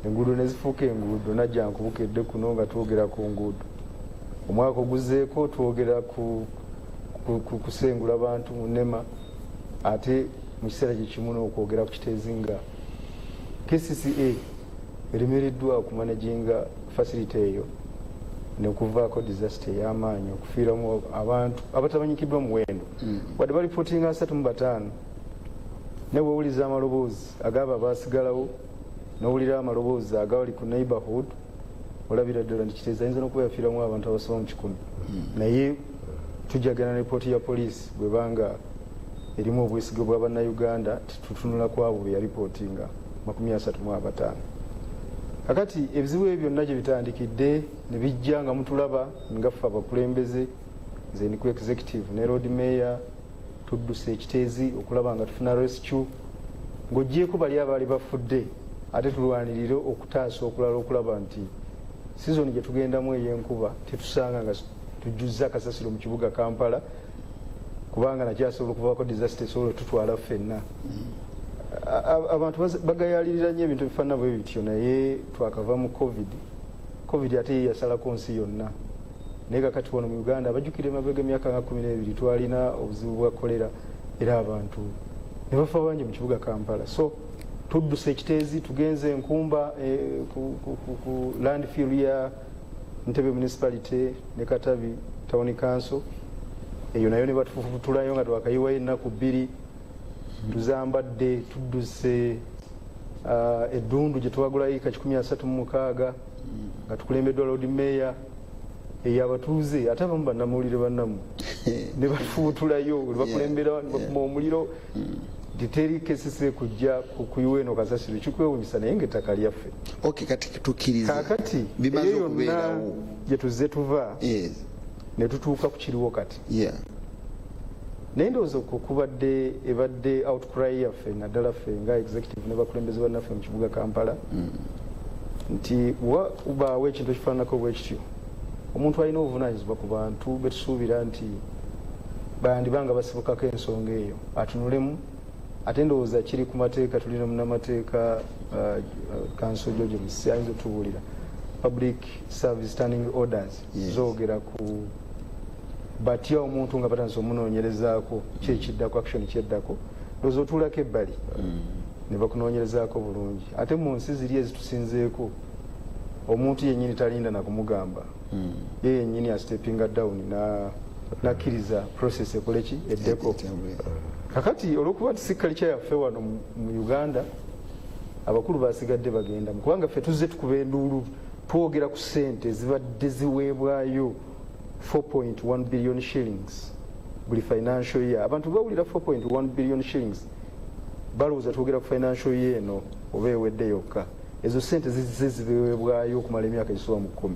enguudo nezifuuka enguudo najja nkubukedde kuno nga twogera ku nguudo omwaka oguzeeko twogera ku kusengula abantu mu nnema ate mu kiseera kyekimu n'okwogera ku kiteezi nga KCCA eremereddwa okumanaginga facility eyo nekuvaako disaster ey'amaanyi okufiiramu abantu abatamanyikiddwa muwendo wadde balipootinga 35 ne bwowuliza amaloboozi agaba abasigalawo n'owulira amaloboozi agawali ku neighborhood olabira ddala nti kiteezi ayinza n'okuba yafiiramu abantu abasoba mu 100 naye tujjagana ripooti ya poliisi bwebanga erimu obwesige bwa bannayuganda tutunula kwabo be yaripootinga 35 kakati ebizibu ebyo byonna gye bitandikidde ne bijja nga mutulaba nga ffe abakulembeze nze ndi ku executive ne road mayor tudduse ekiteezi okulaba nga tufuna rescue ng'ogyeko bali abaali bafudde ate tulwanirire okutaasa okulala okulaba nti sizoni gye tugendamu ey'enkuba tetusanga nga tujjuzza akasasiro mu kibuga Kampala kubanga nakyasobola okuvaako disaster esobola tutwala ffenna. Abantu bagayalirira nnyo ebintu ebifaanana bwe bityo naye twakava mu covid ate ye yasalako nsi yonna naye kakati wano mu Uganda abajjukira emabega emyaka nga 12 twalina obuzibu bwa kolera era abantu ne bafa bangi mu kibuga Kampala. So tudduse ekiteezi tugenze enkumba ku landfill ya Ntebe municipality ne Katabi town council eyo nayo ne batufutulayo nga twakayiwayo ennaku 2 tuzambadde tudduse eddundu gye twagulayo eka 136 nga tukulembeddwa road mayor eyabatuuze ate abamu bannamawulire bannamu ne batufuutulayo ne bakulembera ne bakuma omuliro diteri kesise kujja kuyiwa eno kasasiro kikwewunyisa naye ng'ettaka lyaffe. Okay, kati tukiriza kakati eyo yonna gye tuzze tuva ne tutuuka ku kiriwo kati naye ndowooza okubadde ebadde outcry yaffe naddala ffe nga executive ne bakulembeze bannaffe mu kibuga Kampala nti ubaawo ekintu ekifaananako bwe kityo omuntu alina obuvunaanyizibwa ku bantu betusuubira nti bandibanga basibukako ensonga eyo atunulemu ate ndowooza kiri ku mateeka tulina munnamateeka Council George Musisi ayinza otubuulira public service standing orders zoogera ku batya omuntu nga batandise omunoonyerezaako kyekiddako action kyeddako ndowooza otuulako ebbali ne bakunoonyerezaako bulungi ate mu nsi ziri ezitusinzeeko omuntu yennyini talinda nakumugamba ye yennyini astepinga down nakkiriza process ekoleki eddeko. Kakati olwokuba tisikalica yaffe wano mu Uganda abakulu basigadde bagenda kubanga ffe tuzze tukuba enduulu twogera ku ssente zibadde ziweebwayo 4.1 billion shillings buli financial year. Abantu bawulira 4.1 billion shillings balowooza twogera ku financial year eno oba ewedde yokka. Ezo ssente ziweebwayo okumala emyaka egisoba mu 10.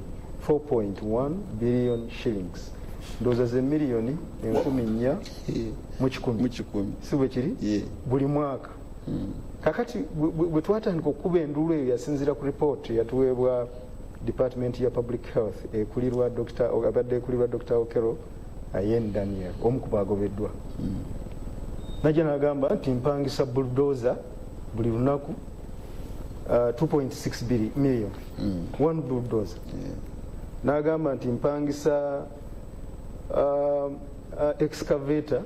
4.1 billion shillings ndowooza ze miliyoni 4,000 mu 10 si bwe kiri buli mwaka. Kakati bwe twatandika okukuba enduulu eyo yasinzira ku ripooti yatuweebwa Department ya Public Health abadde ekulirwa Dr. Okero Ayen Daniel omu ku bagobeddwa najja n'agamba nti mpangisa bulldozer buli lunaku 2.6 million one bulldozer n'agamba nti mpangisa excavator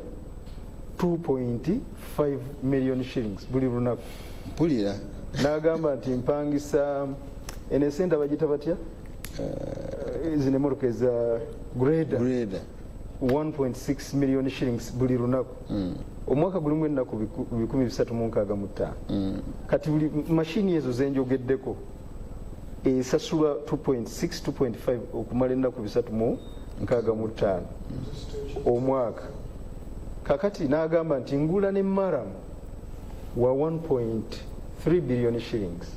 2.5 million shillings buli lunaku mpulira n'agamba nti mpangisa enesente bagita batya zino emmotoka eza grader 1.6 million shillings buli lunaku omwaka gulimu ennaku 365 kati buli mashini ezo zenjogeddeko esasula 2.6 2.5 okumala ennaku 365 omwaka. Kakati n'agamba nti ngula ne maramu wa 1.3 billion shillings.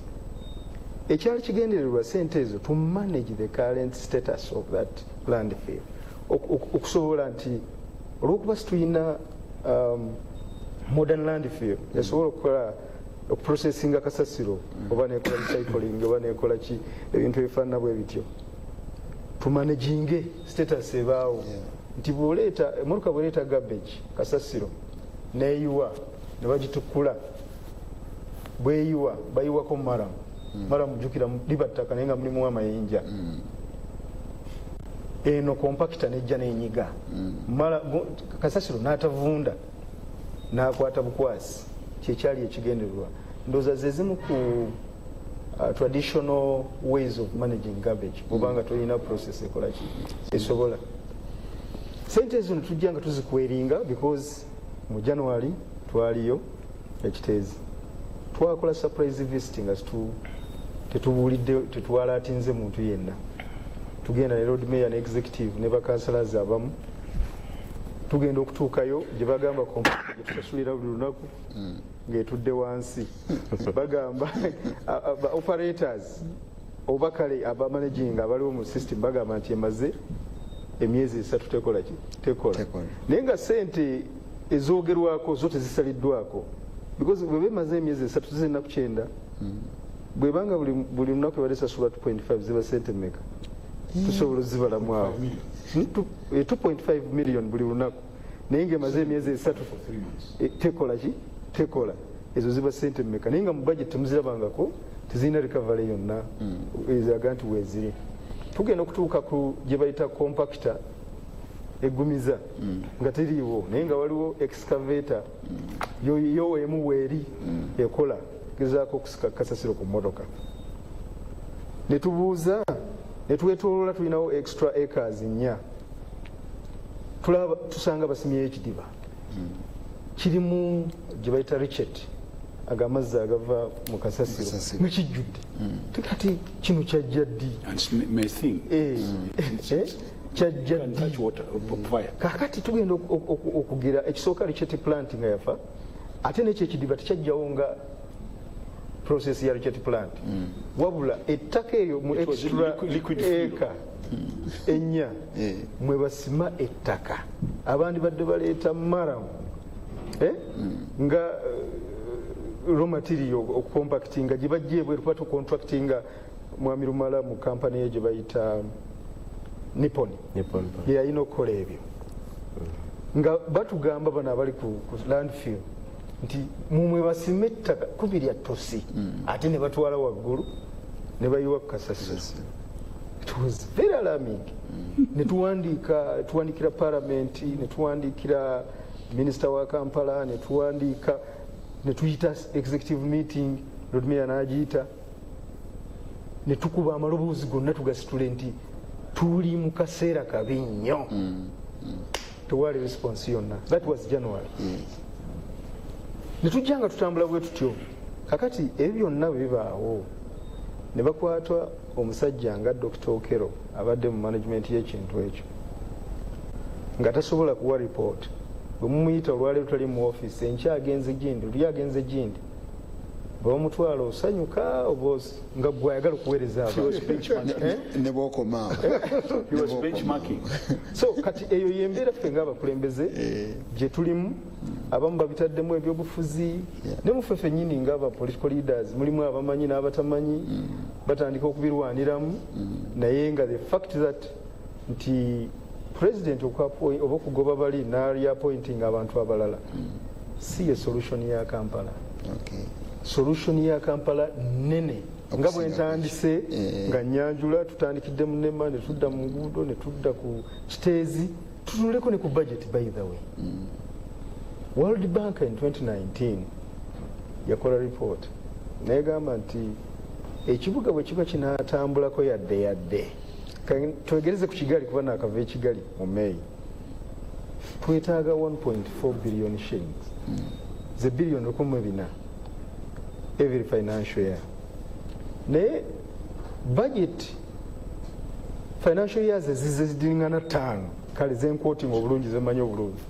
Ekyali kigendererwa sente ezo to manage the current status of that landfill okusobola nti olwokuba situyina modern landfill esobola okukola okuprocessinga kasasiro oba nekola recycling oba nekola ki ebintu ebifaanana bwe bityo tumanaginge status ebaawo nti bwoleeta emotoka bwoleeta garbage kasasiro neyiwa ne bagitukula bweyiwa bayiwako maramu maramu jukira liba ttaka naye nga mulimu amayinja eno kompakita nejja nenyiga kasasiro n'atavunda n'akwata bukwasi kyekyali ekigendererwa ndowooza ze zimu ku traditional ways of managing garbage obanga tolina process ekolaki esobola sente ezo netujja nga tuzikweringa because mu January twaliyo ekiteezi twakola surprise visiting nga tetubuulidde tetwalaatinze muntu yenna tugenda ne road mayor ne executive ne bakansalazi abamu tugenda okutuukayo gye bagamba kompyuta gye tusasulira buli lunaku ng'etudde wansi bagamba operators oba kale abamanaging abaliwo mu system bagamba nti emaze emyezi 3 tekola naye nga sente ezoogerwako zo tezisaliddwako because bwe bemaze emyezi 3 zirina kukyenda bwebanga buli lunaku ebadde sasulwa 2.5 ziba sente mmeka tusobola zibalamu awo 2.5 million buli lunaku naye nga emaze emyezi 3 tekola ezo ziba sente mmeka naye nga mu budget temuzirabangako tezirina recovery yonna ezaga nti weeziri tugenda okutuuka ku gye bayita compactor egumiza nga teriiwo naye nga waliwo excavator yo emu weeri ekola gezaako okusika kasasiro ku mmotoka netubuuza netwetoloola tulinawo extra acres 4 tulaba tusanga basimyeyo ekidiba kirimu gye bayita richet agamazzi agava mu kasasiro mukijjudde tikati kino kyajja ddi kyajja ddi kakati tugenda okugira ekisooka richet plant nga yafa ate nekyo ekidiba tekyajjawo nga process ya richet plant wabula ettaka eryo mu extra eka 4 mwe basima ettaka abandi badde baleeta maramu nga raw material okucompactinga gye bajja ebweru kuba tucontractinga mwami Lumala mu kampani eyo gye bayita Nippon yeyalina okukola ebyo nga batugamba bano abali ku landfill nti mumwe basime ettaka kubi lya tosi ate ne batwala waggulu ne bayiwa ku kasasiro. It was very alarming. Netuwandikira parliament, netuwandikira minister wa Kampala, netuyita executive meeting, Lord Mayor n'agiyita, netukuba amaloboozi gonna tugasitule nti tuli mu kaseera kabi nnyo. Tewali response yonna. That was January. Netujja nga tutambula bwe tutyo. Kakati ebyo byonna bibaawo. Ne bakwatwa omusajja nga Dr. Okero abadde mu management y'ekintu ekyo nga tasobola kuwa report. Bwe mumuyita olwaleero tali mu office enkya agenze gindi luli agenze gindi bamutwala osanyuka obozi nga gwayagala okuweereza ne bokoma so kati eyo yembeera ffe ng'abakulembeze gye tulimu abamu babitaddemu ebyobufuzi ne muffe ffennyini ng'aba political leaders mulimu abamanyi n'abatamanyi batandika okubirwaniramu naye nga the fact that nti president oba okugoba bali n'reappointing abantu abalala si ye solution ya Kampala. Solution ya Kampala nene nga bwe ntandise nga Nyanjula tutandikidde mu Nema ne tudda mu nguudo ne tudda ku Kiteezi tutunuleko ne ku budget by the way. World Bank in 2019 yakola report negamba nti ekibuga bwe kiba kinatambulako yadde twegereze ku Kigali kuba nakava ekigali mu May twetaaga 1.4 billion shillings ze billion 14 every financial year. Ne budget financial years zizidingana 5 kale zenquoting obulungi zemanyi obulungi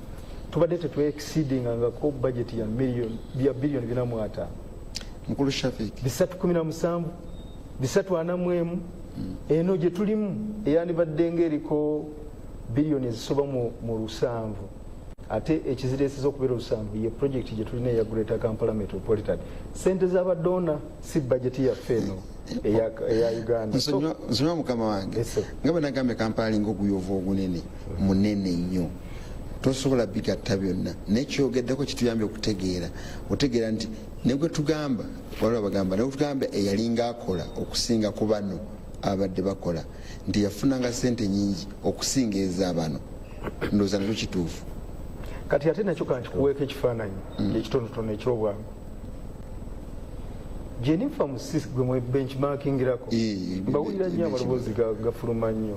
tubadde tetu exceeding ngako budget ya billion 4.5 mukulu Shafik 317 341 eno gye tulimu eyandibadde ng'eriko billion ezisoba mu 7 ate ekizireeseza okubeera 7 ye project gye tulina eya Greater Kampala Metropolitan. Sente z'abadona si budget yaffe eno eya Uganda. Nsonyiwa mukama wange nga bwe nagambye Kampala alinga oguyova ogunene munene nnyo tosobola bigatta byonna nekyogeddeko kituyambye otegeera nti negwe tugamba waliwo bagamba negwe tugamba eyalinga akola okusinga ku bano abadde bakola nti yafunanga sente nyingi okusinga ez'abano ndowooza nakyo kituufu. Kati ate nakyo kankikuweeko ekifaananyi ekitonotono ekyobwangu Jennifer Musisi gwe mwe benchmarkingirako mbawulira nnyo amaloboozi gafuluma nnyo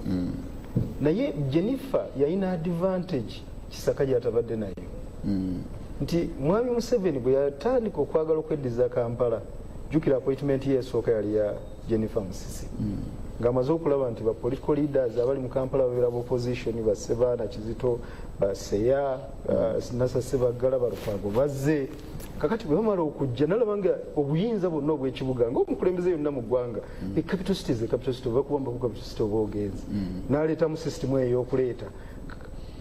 naye Jennifer yalina advantage Kisaka gyatabadde nayo nti mwami Museveni bwe yatandika okwagala okweddiza Kampala jjukira appointment ye esooka yali ya Jennifer Musisi ng'amaze okulaba nti ba political leaders abali mu Kampala babeera opposition Basebaana Kizito Baseya Nasase Baggala Balukwago bazze kakati bwe bamala okujja nalaba nga obuyinza bwonna obw'ekibuga ng'omukulembeze yonna mu ggwanga capital city oba kubamba ku capital city oba ogenzi n'aleetamu system eyo y'okuleeta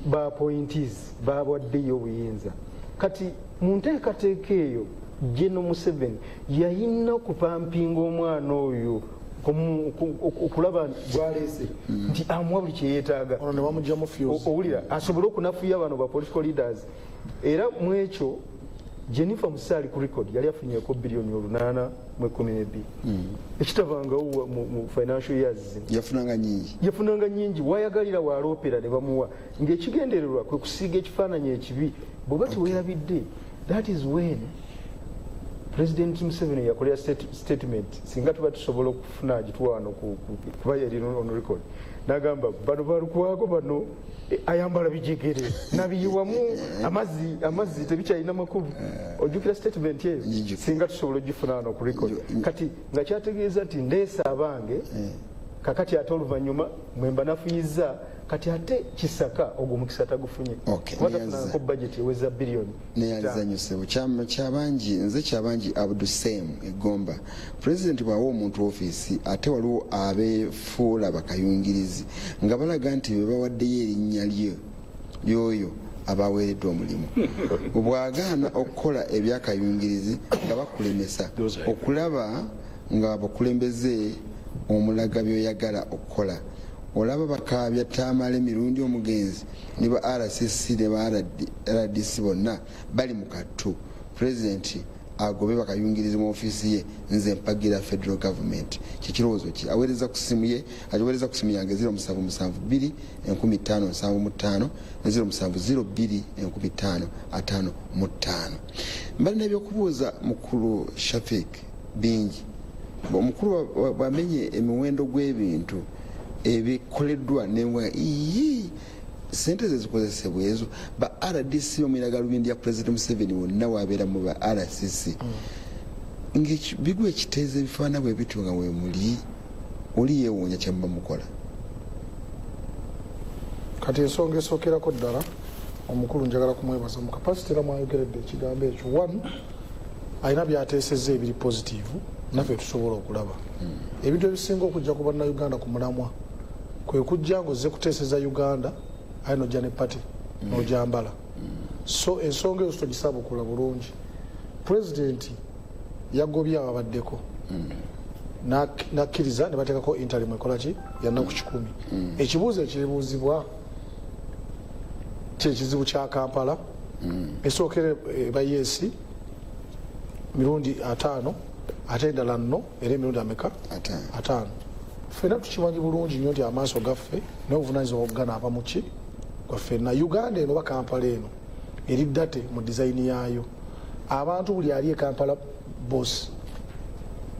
ba appointees baabwaddeyo obuyinza kati mu nteekateeka eyo General Museveni yayina okupampinga omwana oyo okulaba gwaleese nti amuwa buli kye yeetaaga owulira asobole okunafuya bano ba political leaders era mu ekyo Jennifer Musaali ku record yali afunyeko bilioni 812 ekitabangawo mu financial years yafunanga nyingi wayagalira waloopera ne bamuwa ng'ekigendererwa kwe kusiiga ekifaananyi ekibi bw'oba tiweerabidde that is when President Museveni yakolera statement singa tuba tusobola okufuna agituwa wano kuba yali on record n'agamba bano balukwago bano ayambala bijegere nabiyiwamu amazzi tebikyalina makubu ojjukira statement eyo singa tusobola ogifuna wano ku record kati nga kyategeeza nti ndeesa abange kakati ate oluvannyuma mwemba nafuyiza kati ate Kisaka ogwo mukisa tagufunye watafunako budget eweza billioni neyalizanyusebo kyabangi Abdusem Egomba president bwawo omuntu ofiisi ate waliwo abefuula bakayungirizi nga balaga nti bebawaddeyo erinnya lyoyo abaweereddwa omulimu bwagaana okukola ebyakayungirizi nga bakulemesa okulaba nga bakulembeze omulaga byoyagala okukola olaba bakaabya taamala emirundi omugenzi ne ba RCC ne ba RDC bonna bali mu kattu pulezidenti agobe bakayungiriza mu ofiisi ye nze mpagira federal government kikirowoozo ki aweereza ku simu ye aweereza ku simu yange 07721575 ne 07021555 mbali n'ebyokubuuza mukulu Shafik bingi omukulu bamenye emiwendo gw'ebintu ebikoleddwa newa sente zezikozesebwa ezo ba RDC omwiraga lubindi ya President Museveni wonna wabeera mu ba RCC bigwa ekiteeze ebifaana bwe bitu nga we muli oli yeewuunya kyemba mukola kati ensonga esookerako ddala omukulu njagala kumwebaza mu kapasite era mwayogeredde ekigambo ekyo one alina byateesezza ebiri positive naffe tusobola okulaba ebintu ebisinga okujja ku bannayuganda ku mulamwa kwe kujja ng'ozze kuteeseza Uganda aye nojja ne pati n'ojambala so ensonga eyo togisaabukula bulungi pulezidenti yagobye ababaddeko nakkiriza ne bateekako interim ekola ki yannaku 10 ekibuuzo ekiribuuzibwa kyekizibu kya Kampala esookera ebayesi mirundi 5 ate endala nno era emirundi ameka 5 ffenna tukimanyi bulungi nnyo nti amaaso gaffe n'obuvunanyizibwa okuganaba muki gwaffenna Uganda eno ba Kampala eno eri ddate mu dizayini yaayo abantu buli ali e Kampala boss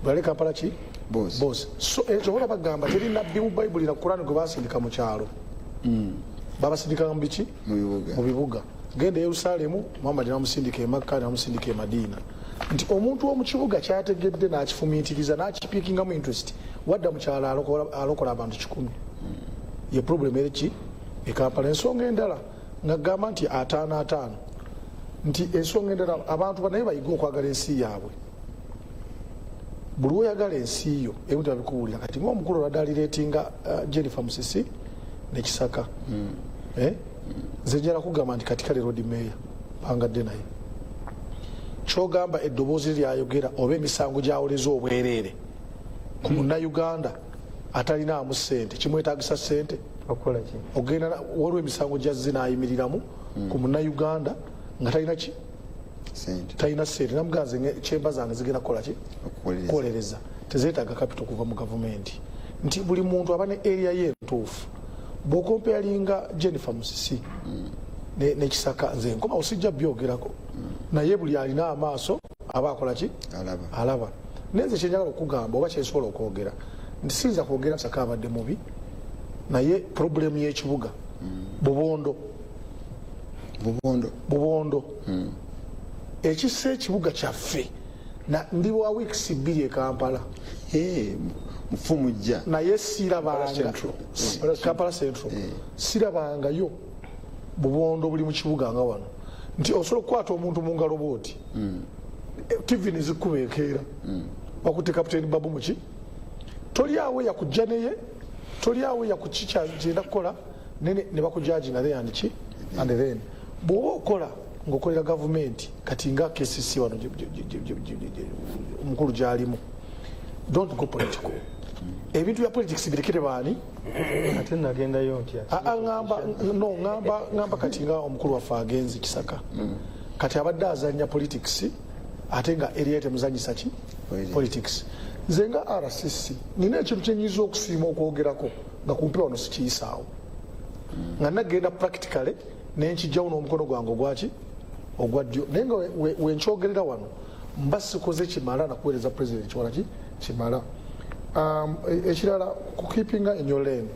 bali e Kampala ki boss so ekyo bola bagamba teri nabbi mu Bayibuli na Kurani gwe basindika mu kyalo babasindika mu biki mu bibuga genda e Yerusalemu Muhammad namusindika e Makka namusindika e Madina nti omuntu w'omu kibuga kyategedde n'akifumiitiriza n'akipiikingamu interest wadda mukyala alokola abantu 10 ye problem eriki e Kampala ensonga endala nga gamba nti 5 nti ensonga endala abantu banaye bayiga okwagala ensi yaabwe buli oyagala ensi yo ebintu babikubuulira kati ng'omukulu olwadde alireetinga Jennifer Musisi ne Kisaka nze njala kugamba nti kati kale road mayor pangadde naye kyogamba eddoboozi lyayogera oba emisango gyawoleza obwereere ku munnayuganda atalinaamu ssente kimwetaagisa ssente ogenda waliwo emisango gyazze n'ayimiriramu ku munnayuganda nga talina ki talina ssente namuganze kyemba zange zigenda kukola ki kukolereza tezeetaaga kapito kuva mu gavumenti nti buli muntu aba ne area ye entuufu bw'okompeyalinga Jennifer Musisi ne Kisaka nze nkoma osijja byogerako naye buli alina amaaso aba akola ki alaba nenze kyenjagala okugamba oba kyensobola okwogera nti siyinza kwogera Kisaka abadde mubi naye problemu y'ekibuga bubondo ekissa ekibuga kyaffe ndi wa wiikisi 2 e Kampala mufumujja naye sirabanga Kampala Central sirabangayo bubondo buli mu kibuga nga wano nti osobola okukwata omuntu mu ngalo bwoti TV nizikubeekeera bakutte Kapitaani Babu muki toli awe yakujja neye toli awe yakukikyagenda kukola ne bakujaji na there and then bw'oba okola ng'okolera gavumenti kati nga KCC wano omukulu gy'alimu don't go political ebintu bya politics birekere baani ate nagendayo ntya ngamba kati nga omukulu waffe agenzi Kisaka kati abadde azanya politics ate nga eri temuzanyisa ki politics nze nga RCC nina ekintu kyenyiza okusiima okwogerako nga kumpi wano sikiyisaawo nga nagenda practically nenkijjawo n'omukono gwange ogwaki ogwa ddyo naye nga wenkyogerera wano mba sikoze kimala nakuweereza president kiwala ki kimala ekirala kukeepinga in your lane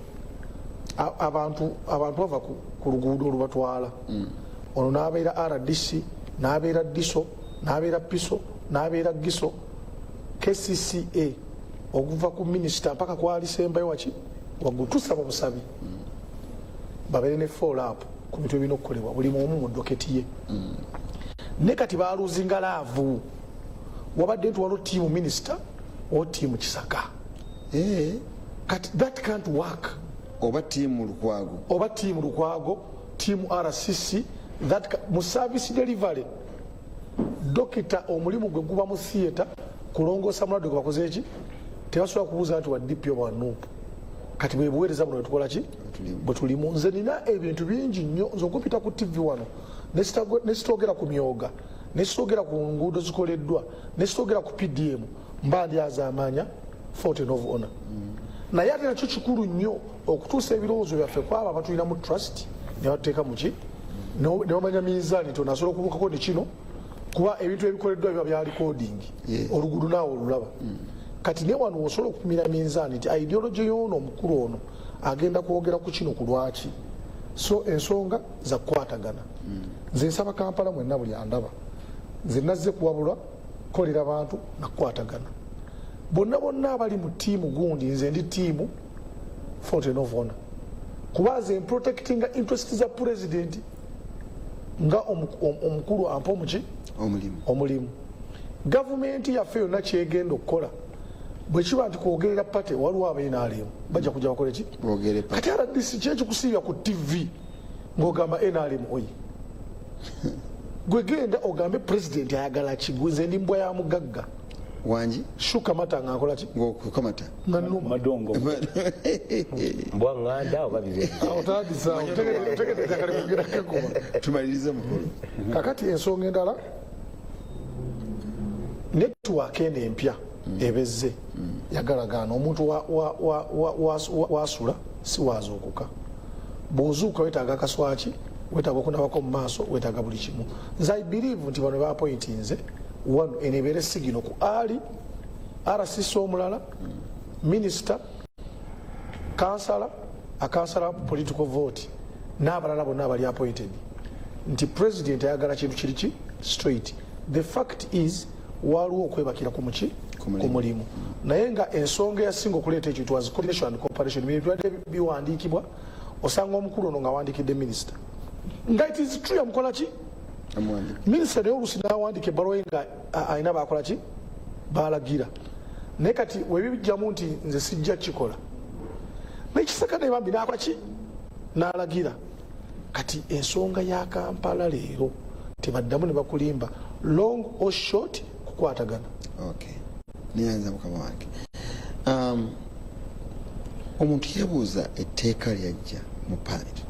abantu bava ku luguudo olubatwala ono n'abeera RDC n'abeera DISO n'abeera PISO n'abeera GISO KCCA okuva ku minisita mpaka kwali sembayo waki waggulu tusaba busabi babeere ne follow up ku bintu ebirina okukolebwa buli omu mu doketi ye ne kati baaluzinga laavu wabadde nti waliwo tiimu minisita o tiimu Kisaka kati that can't work oba tiimu Lukwago tiimu RCC that mu service delivery dokita omulimu gwe guba mu theatre kulongoosa mulwadde gwe bakoze eki tebasobola kubuuza nti wa DP oba wanuupu kati bwe buweereza buno tukola ki bwe tulimu nze nina ebintu bingi nnyo nze okupita ku TV wano nesitogera ku myoga nesitogera ku nguudo zikoleddwa nesitogera ku PDM mba ndyaza amanya Fountain of Honor naye ate nakyo kikulu nnyo okutuusa ebirowoozo byaffe kwaba abatulina mu trust ne batuteeka muki ne bamanya miizaani nti onasobola okubukako ne kino kuba ebintu ebikoleddwa biba bya recording oluguudo naawe olulaba kati ne wano osobola okupimira minzaani nti ideology y'ono omukulu ono agenda kwogera ku kino ku lwaki so ensonga za kukwatagana nze nsaba Kampala mwenna buli andaba nze nazze kuwabulwa kolera bantu nakukwatagana bonna abali mu tiimu gundi nze ndi tiimu Fountain of Honor kuba nze protecting interest za president nga omukulu ampa omuki omulimu gavumenti yaffe yonna kyegenda okukola bwe kiba nti kwogerera pate waliwo NRM bajja kujja bakole ki kati RDC kyekikusiibya ku TV ng'ogamba NRM oyi gwe genda ogambe president ayagala ki nze ndi mbwa ya mugagga wangi shuka mata ngakola ki ngokukamata madongo mbwa nganda oba bibe otadisa tegede kale kugira kekuma tumalirize mukulu kakati ensonga endala network ene empya ebezze yagalagana omuntu wasula si wazuukuka bw'ozuuka wetaaga kaswaki wetaaga okunabako mu maaso wetaaga buli kimu nze I believe nti bano bapointinze wano enebeere sigino ku ali RCC omulala minisita kansala akansala political vote n'abalala bonna abali appointed nti president ayagala kintu kiriki straight the fact is waliwo okwebakira ku muki ku mulimu naye nga ensonga eyasinga okuleeta ekyo twas coordination and cooperation bintu biwandiikibwa osanga omukulu ono ng'awandiikidde minisita nga it is true yamukola ki minisita naye oluusi n'awandiika ebbaluwa nga alina bakola ki baalagira naye kati webijjamu nti nze sijja kikola naye Kisaka naye bambi nakola ki n'alagira kati ensonga ya Kampala leero tebaddamu ne bakulimba long or short kukwatagana niyanza mukama wange omuntu yebuuza etteeka lyajja mu parliament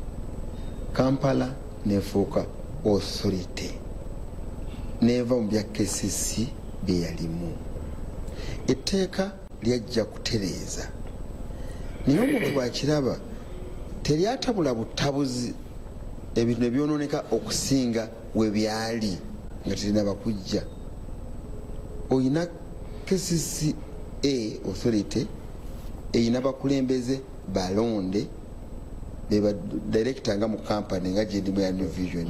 Kampala nefuuka authority neva mu bya KCC bye yalimu etteeka lyajja kutereeza naye omuntu bwakiraba teryatabula butabuzi ebintu ne byonooneka okusinga we byali nga terina bakujja oyina KCCA authority eyina bakulembeze balonde beba director nga mu company nga gyendimu ya New Vision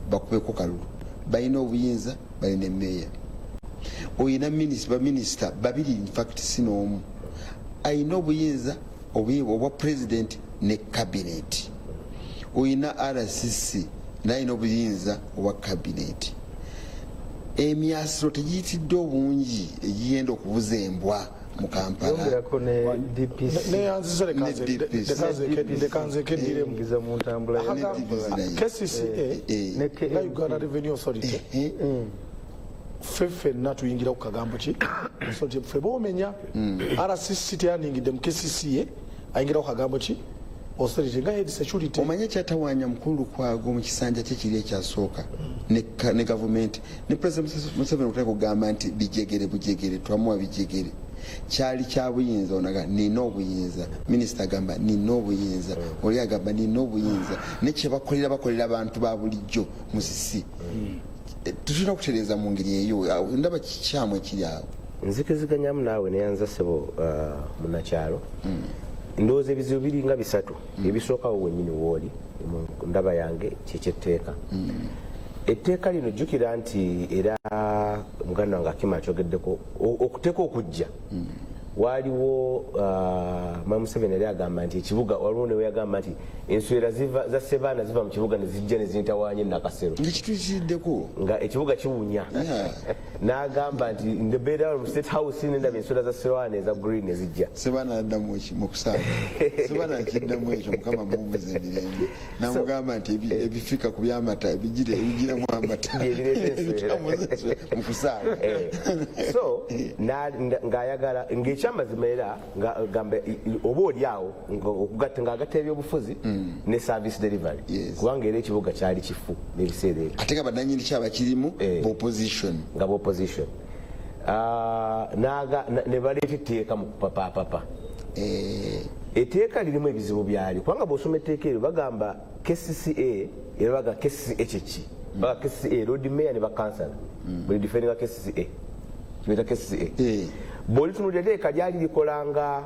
bakubeko kalulu balina obuyinza balina meya oyina minister babiri in fact sinoomu ayina obuyinza obwa president ne cabinet, oyina RCC nayina obuyinza obwa cabinet. Emyasiro tegiyitidde obungi egiyenda okubuza embwa mu Kampala. Ffenna tuyingira ku kagambo ki ffe boomenya RCC teyandingidde mu KCCA ayingira ku kagambo ki authority nga head security. Omanye kyatawaanya mukulu kwago mu kisanja kye kiri ekyasooka ne gavumenti ne President Museveni okutaka kugamba nti bijegere bujegere twamuwa bijegere kyali kya buyinza. Onaga nina obuyinza, minisita agamba nina obuyinza, oli agamba nina obuyinza, nekye bakolera abantu ba bulijjo musisi. Tushobora kutereeza mu ngeri eyo, ndaba kikyamu ekiri awo. Nzikiziganyamu naawe neyanza ssebo munakyalo. Ndowooza ebizibu biringa bisatu ebisookawo wennyini wooli ndaba yange kyekyeteeka. Etteeka lino jjukira nti era muganda wange Akima akyogeddeko okuteeka okujja waaliwo Museveni yali agamba nti ekibuga waliwo newe yagamba nti enswera za Sebaana ziva mu kibuga ne zijja ne zintawanya Nakasero ngekitukiddeko nga ekibuga kiwunya n'agamba nti ndebeera mu State House nendaba enswera za Sebaana eza green ne zijja. Sebaana addamu mu kusaaga Sebaana akiddamu ekyo Mukama mumuze emirembe n'amugamba nti ebifika ku byamata ebigiramu amata mu kusaaga. So ng'ayagala ng'ekyamazima era ng'agamba oba oli awo ng'agatta ebyobufuzi ne service delivery kubanga era ekibuga kyali kifu n'ebiseera ebyo ate nga bannannyini kyaba kirimu opposition nga opposition ne baleeta etteeka mu kupapapapa. Etteeka lirimu ebizibu byali kubanga bw'osoma etteeka eryo bagamba KCCA era baga KCCA kyeki baga KCCA road mayor ne bakansala buli difendinga KCCA kibeta KCCA bw'olitunulira etteeka lyali likolanga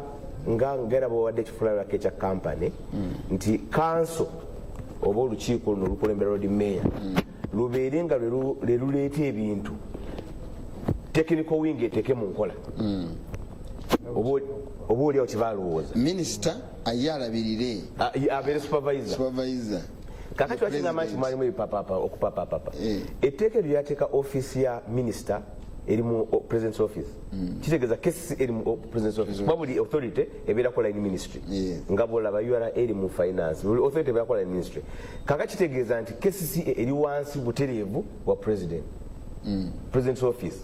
ngera bwewadde ekifulabirako ekya kampani nti kanso oba olukiiko luno olukulembera road mayor lubeere nga lwe luleeta ebintu technical wing eteeke mu nkola oba oliawo kyebalowooza minisita aye alabirire abeere supervisor. Kakati wakingamba nti mwalimu ebipapapa okupapapapa etteeka eryo lyateeka ofiisi ya minisita eri mu president's office kitegeeza kesi eri mu president's office kuba buli authority ebeerako line ministry nga bwolaba URA eri mu finance buli authority ebeerako line ministry. Kaka kitegeeza nti KCCA eri wansi butereevu bwa president's office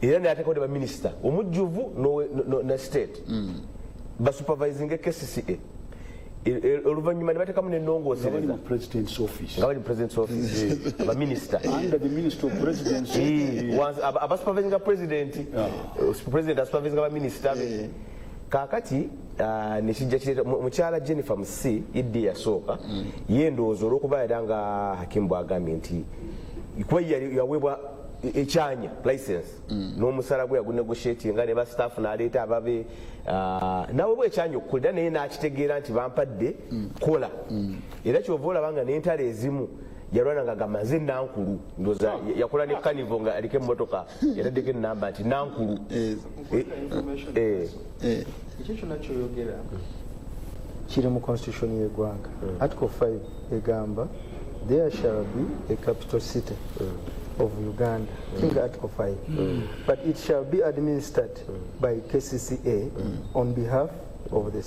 era neyateekao ne baminisita omujjuvu ne state basupervising KCCA oluvannyuma ne bateekamu n'ennongoosereza nga bali mu president's office abaminisita abasupervisinga president asupervisinga abaminisita be. Kaakati nekijja kireeta mukyala Jennifer Musi iddi yasooka ye ndowooza olw'okuba era nga Hakim bw'agambye nti kuba yaweebwa ekyanya license n'omusala gwe yagunegotiatinga ne bastaff n'aleeta ababe nawe bwekyanya okukolera naye n'akitegeera nti bampadde kola era kyova olaba nga n'entalo ezimu yalwana nga gamba nze nankulu ndoza yakola ne kanivo nga aliko emmotoka yataddeko enamba nti nankulu ekyo kyonna kyoyogera kiri mu constitution y'eggwanga. Article 5 egamba there shall be a capital city of Uganda. Think Article 5. But it shall be administered by KCCA on behalf of the